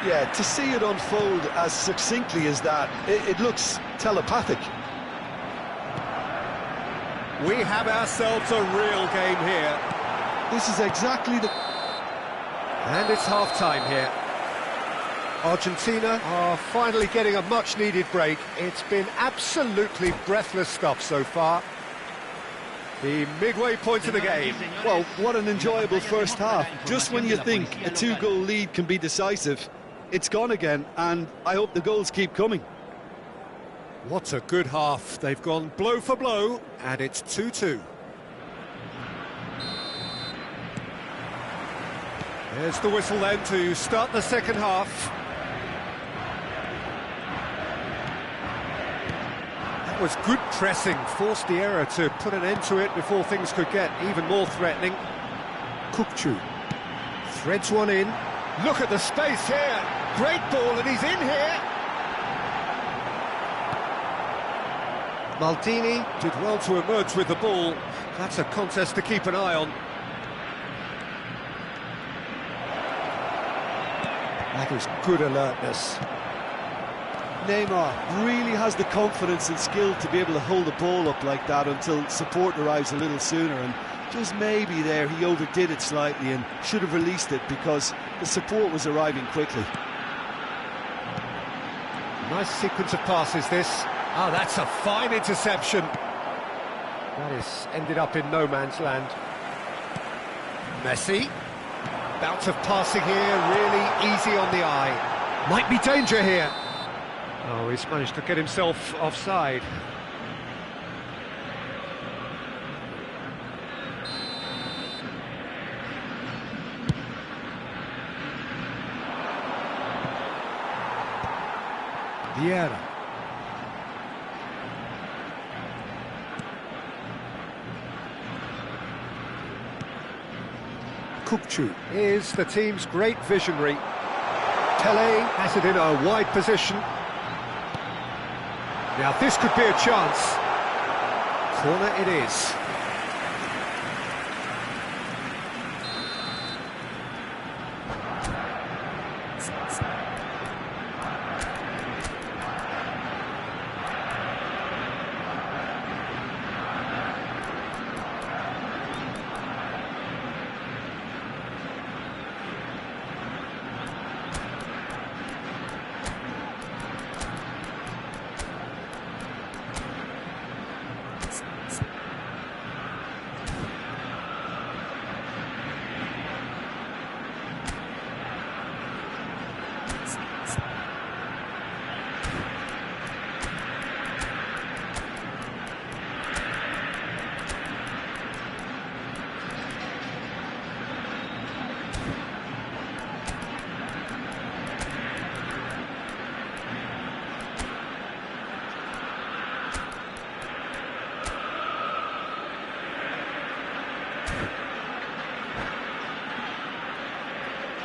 Yeah, to see it unfold as succinctly as that, it looks telepathic. We have ourselves a real game here. This is exactly the... And it's half-time here. Argentina are finally getting a much-needed break. It's been absolutely breathless stuff so far. The midway point of the game. Well, what an enjoyable first half. Just when you think a 2-goal lead can be decisive, it's gone again, and I hope the goals keep coming. What a good half. They've gone blow for blow, and it's 2-2. There's the whistle then to start the second half. That was good pressing, forced the error to put an end to it before things could get even more threatening. Kukçu threads one in. Look at the space here. Great ball, and he's in here. Maldini did well to emerge with the ball. That's a contest to keep an eye on. That is good alertness. Neymar really has the confidence and skill to be able to hold the ball up like that until support arrives a little sooner, and just maybe there he overdid it slightly and should have released it because the support was arriving quickly. Nice sequence of passes this. Oh, that's a fine interception. That is ended up in no man's land. Messi. Bout of passing here, really easy on the eye. Might be danger here. Oh, he's managed to get himself offside. Vieira. Kukçu is the team's great visionary. Pele has it in a wide position. Now this could be a chance. Corner it is.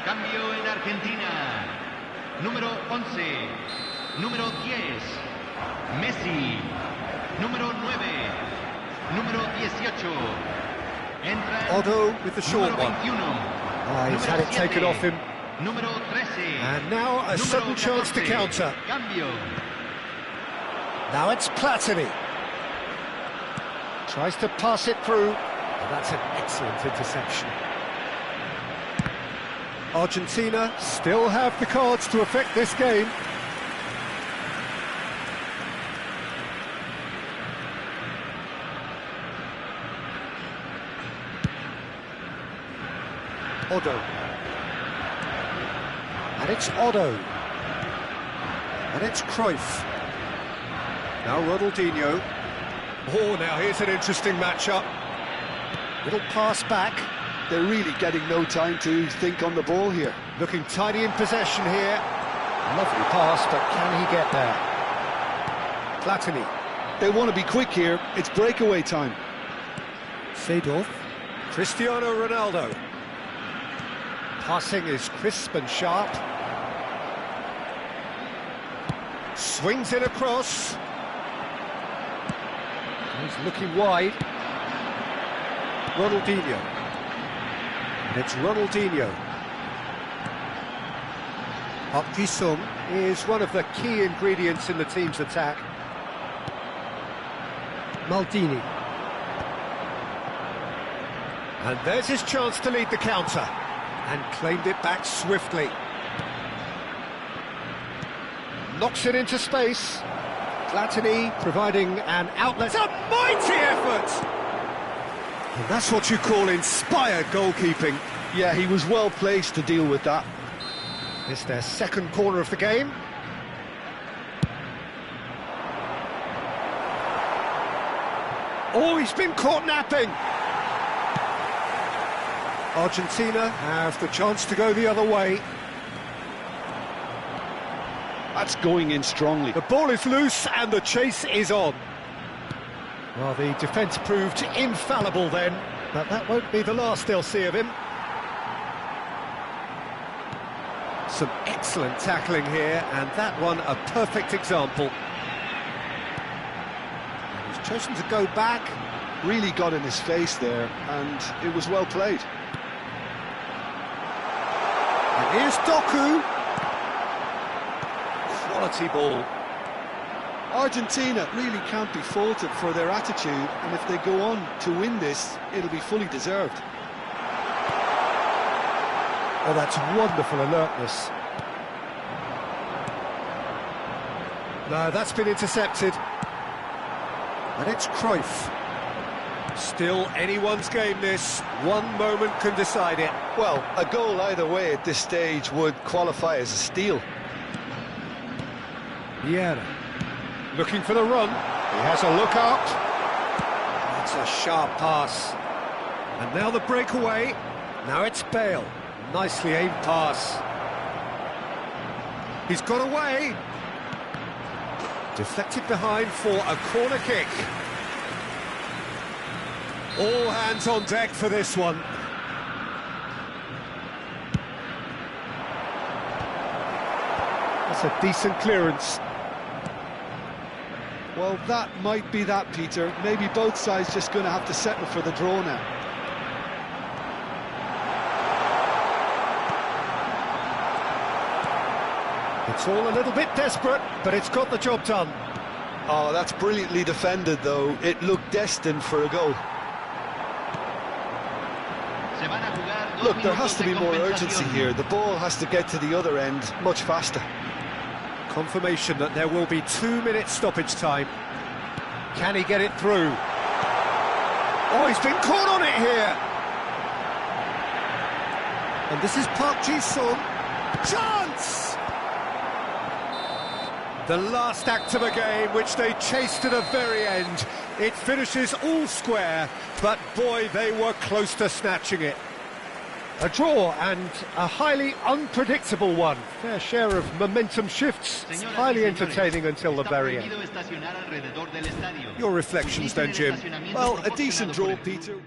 Cambio en Argentina. Número 11. Número 10. Messi. Número 9. Número 18. Entra Otto with the short one. 21. He's had it taken off him. Número 13. And now a sudden chance to counter. Cambio. Now it's Platini. Tries to pass it through. Oh, that's an excellent interception. Argentina still have the cards to affect this game. Otto. And it's Otto. And it's Cruyff. Now Ronaldinho. Oh, now here's an interesting matchup. Little pass back. They're really getting no time to think on the ball here. Looking tidy in possession here. Lovely pass, but can he get there? Platini. They want to be quick here. It's breakaway time. Seedorf. Cristiano Ronaldo. Passing is crisp and sharp. Swings it across. He's looking wide. Ronaldinho. And it's Ronaldinho. Park Ji-sung is one of the key ingredients in the team's attack. Maldini. And there's his chance to lead the counter. And claimed it back swiftly. Knocks it into space. Platini providing an outlet. It's a mighty effort! And that's what you call inspired goalkeeping. Yeah, he was well placed to deal with that. It's their second corner of the game. Oh, he's been caught napping. Argentina have the chance to go the other way. That's going in strongly. The ball is loose and the chase is on. Well, the defence proved infallible then, but that won't be the last they'll see of him. Some excellent tackling here, and that one a perfect example. And he's chosen to go back. Really got in his face there, and it was well played. And here's Doku. Quality ball. Argentina really can't be faulted for their attitude, and if they go on to win this, it'll be fully deserved. Oh, that's wonderful alertness. No, that's been intercepted. And it's Cruyff. Still anyone's game this. One moment can decide it. Well, a goal either way at this stage would qualify as a steal. Vieira. Looking for the run. He has a look out. That's a sharp pass. And now the breakaway. Now it's Bale. Nicely aimed pass. He's got away. Deflected behind for a corner kick. All hands on deck for this one. That's a decent clearance. Well, that might be that, Peter. Maybe both sides just going to have to settle for the draw now. It's all a little bit desperate, but it's got the job done. Oh, that's brilliantly defended, though. It looked destined for a goal. Look, there has to be more urgency here. The ball has to get to the other end much faster. Confirmation that there will be 2 minutes stoppage time. Can he get it through? Oh, he's been caught on it here. And this is Park Ji-sung. Chance! The last act of a game which they chased to the very end. It finishes all square, but boy, they were close to snatching it. A draw and a highly unpredictable one. Fair share of momentum shifts. It's highly entertaining until the very end. Your reflections then, Jim? Well, a decent draw, Peter.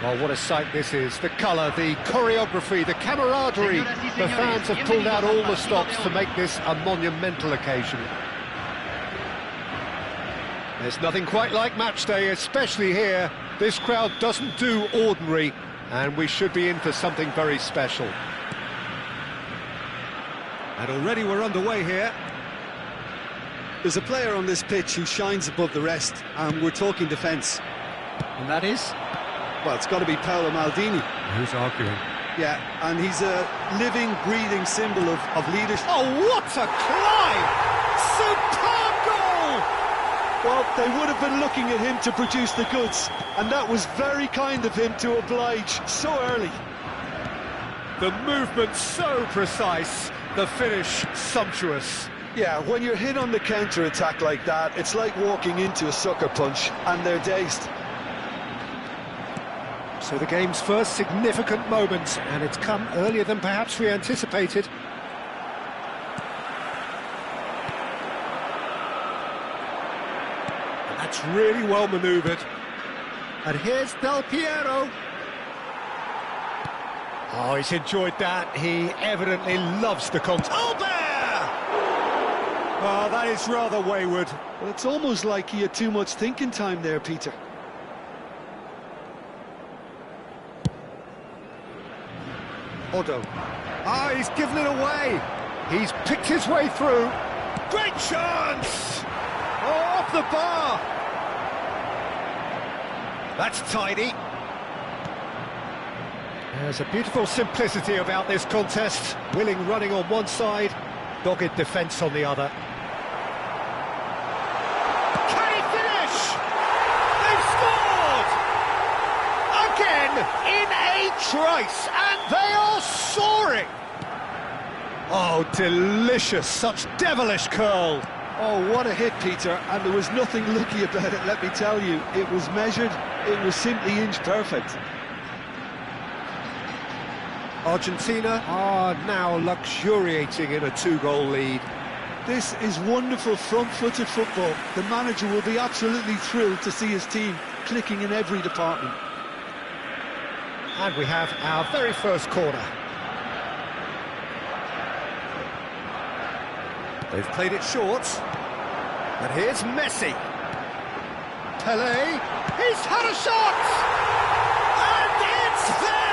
Well, what a sight this is. The colour, the choreography, the camaraderie. The fans have pulled out all the stops to make this a monumental occasion. There's nothing quite like match day, especially here. This crowd doesn't do ordinary, and we should be in for something very special. And already we're underway here. There's a player on this pitch who shines above the rest, and we're talking defence. And that is? Well, it's got to be Paolo Maldini. Who's arguing? Yeah, and he's a living, breathing symbol of leadership. Oh, what a climb! Superb goal! Well, they would have been looking at him to produce the goods, and that was very kind of him to oblige so early. The movement so precise, the finish sumptuous. Yeah, when you're hit on the counter-attack like that, it's like walking into a sucker punch, and they're dazed. So the game's first significant moment, and it's come earlier than perhaps we anticipated. And that's really well manoeuvred. And here's Del Piero. Oh, he's enjoyed that. He evidently loves the contest. Albert! Oh, that is rather wayward. Well, it's almost like he had too much thinking time there, Peter. Odo. Ah, he's given it away. He's picked his way through. Great chance! Oh, off the bar. That's tidy. There's a beautiful simplicity about this contest. Willing running on one side, dogged defence on the other. Can he finish? They've scored! Again, in a trice, and they are soaring! Oh, delicious, such devilish curl. Oh, what a hit, Peter, and there was nothing lucky about it, let me tell you. It was measured, it was simply inch perfect. Argentina are now luxuriating in a 2-goal lead. This is wonderful front-footed football. The manager will be absolutely thrilled to see his team clicking in every department. And we have our very first corner. They've played it short. And here's Messi. Pelé, he's had a shot! And it's there!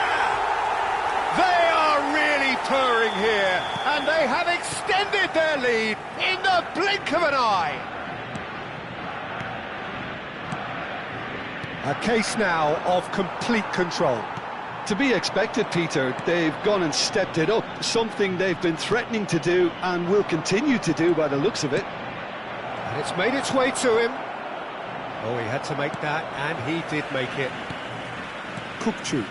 They are really purring here, and they have extended their lead in the blink of an eye. A case now of complete control. To be expected, Peter. They've gone and stepped it up, something they've been threatening to do and will continue to do by the looks of it. And it's made its way to him. Oh, he had to make that, and he did make it. Kukçu.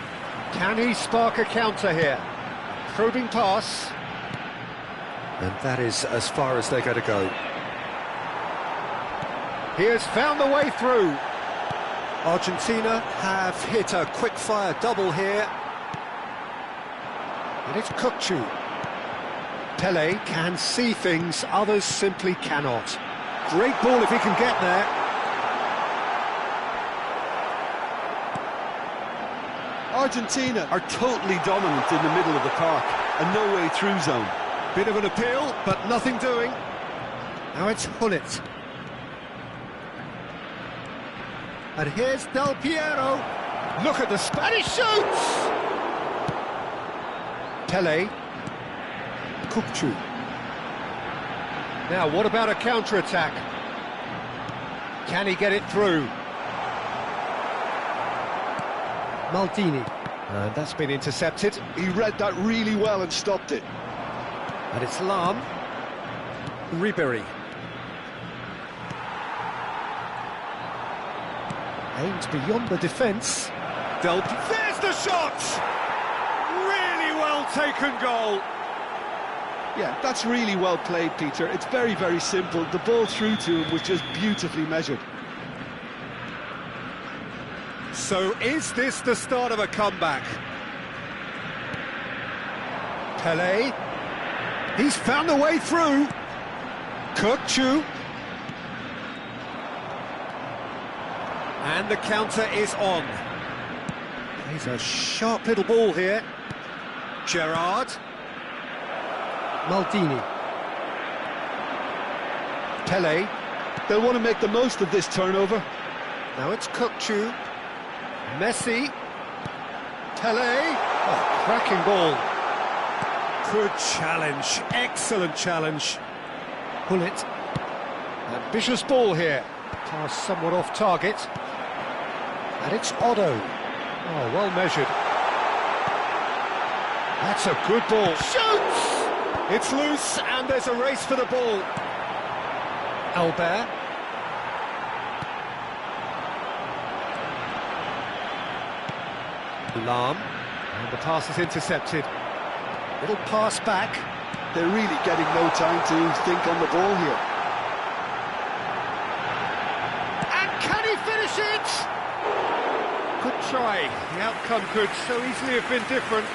Can he spark a counter here? Probing pass. And that is as far as they're going to go. He has found the way through. Argentina have hit a quick-fire double here. And it's Kukçu. Pelé can see things others simply cannot. Great ball if he can get there. Argentina are totally dominant in the middle of the park, a no-way-through zone. Bit of an appeal, but nothing doing. Now it's Hullet. And here's Del Piero. Look at the Spanish shoots! Pelé. Kukçu. Now, what about a counter-attack? Can he get it through? Maldini. And that's been intercepted. He read that really well and stopped it. And it's Lam. Ribéry. Aims beyond the defence. There's the shot! Really well taken goal. Yeah, that's really well played, Peter. It's very, very simple. The ball through to him was just beautifully measured. So is this the start of a comeback? Pelé. He's found a way through. Kukçu. And the counter is on. He's a sharp little ball here. Gerrard. Maldini. Pele. They'll want to make the most of this turnover. Now it's Kukçu. Messi. Pele. Oh, cracking ball. Good challenge. Excellent challenge. Bullet. Ambitious ball here. Pass somewhat off target. And it's Otto. Oh, well measured. That's a good ball. Shoots! It's loose and there's a race for the ball. Albert. Lam. And the pass is intercepted. Little pass back. They're really getting no time to think on the ball here. And can he finish it? Good try. The outcome could so easily have been different.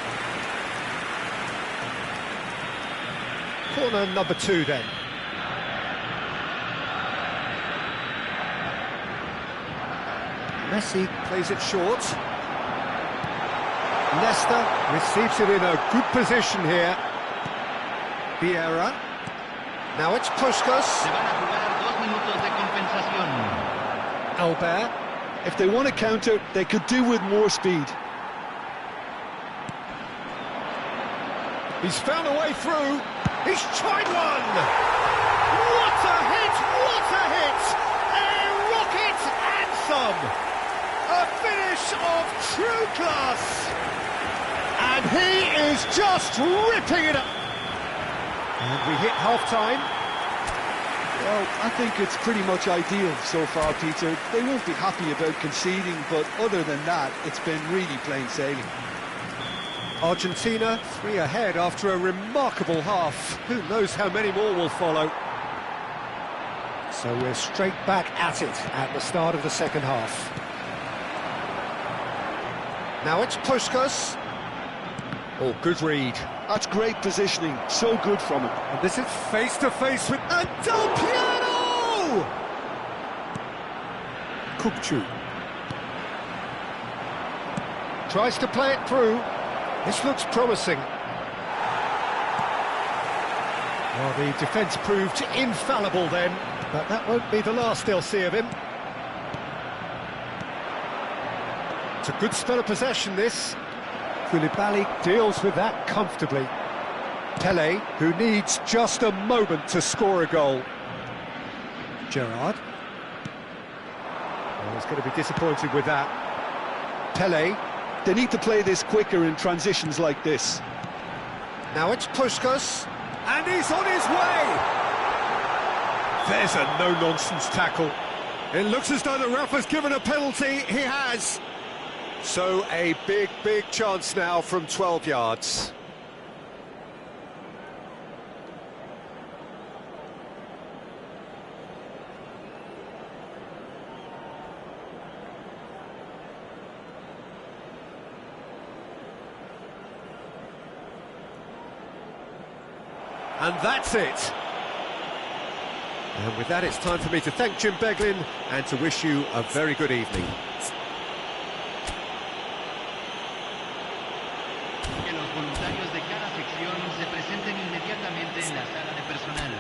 Corner number 2 then. Messi plays it short. Nesta receives it in a good position here. Vieira. Now it's Puskás. Se van a jugar 2 minutos de compensación. Albert. If they want to counter, they could do with more speed. He's found a way through. He's tried one. What a hit! What a hit! A rocket and some. A finish of true class. And he is just ripping it up. And we hit half-time. Well, I think it's pretty much ideal so far, Peter. They won't be happy about conceding, but other than that, it's been really plain sailing. Argentina 3 ahead after a remarkable half. Who knows how many more will follow. So we're straight back at it at the start of the second half. Now it's Puskás. Oh, good read. That's great positioning, so good from him. And this is face-to-face with... And Del Piero! Kukçu. Tries to play it through. This looks promising. Well, the defence proved infallible then, but that won't be the last they'll see of him. It's a good spell of possession, this. 쿨리발리 deals with that comfortably. Pele, who needs just a moment to score a goal. Gerrard. Oh, he's going to be disappointed with that. Pele. They need to play this quicker in transitions like this. Now it's Puskás, and he's on his way! There's a no-nonsense tackle. It looks as though the ref has given a penalty. He has. So a big, big chance now from 12 yards. And that's it. And with that, it's time for me to thank Jim Beglin and to wish you a very good evening. Que los voluntarios de cada sección se presenten inmediatamente en la sala de personal.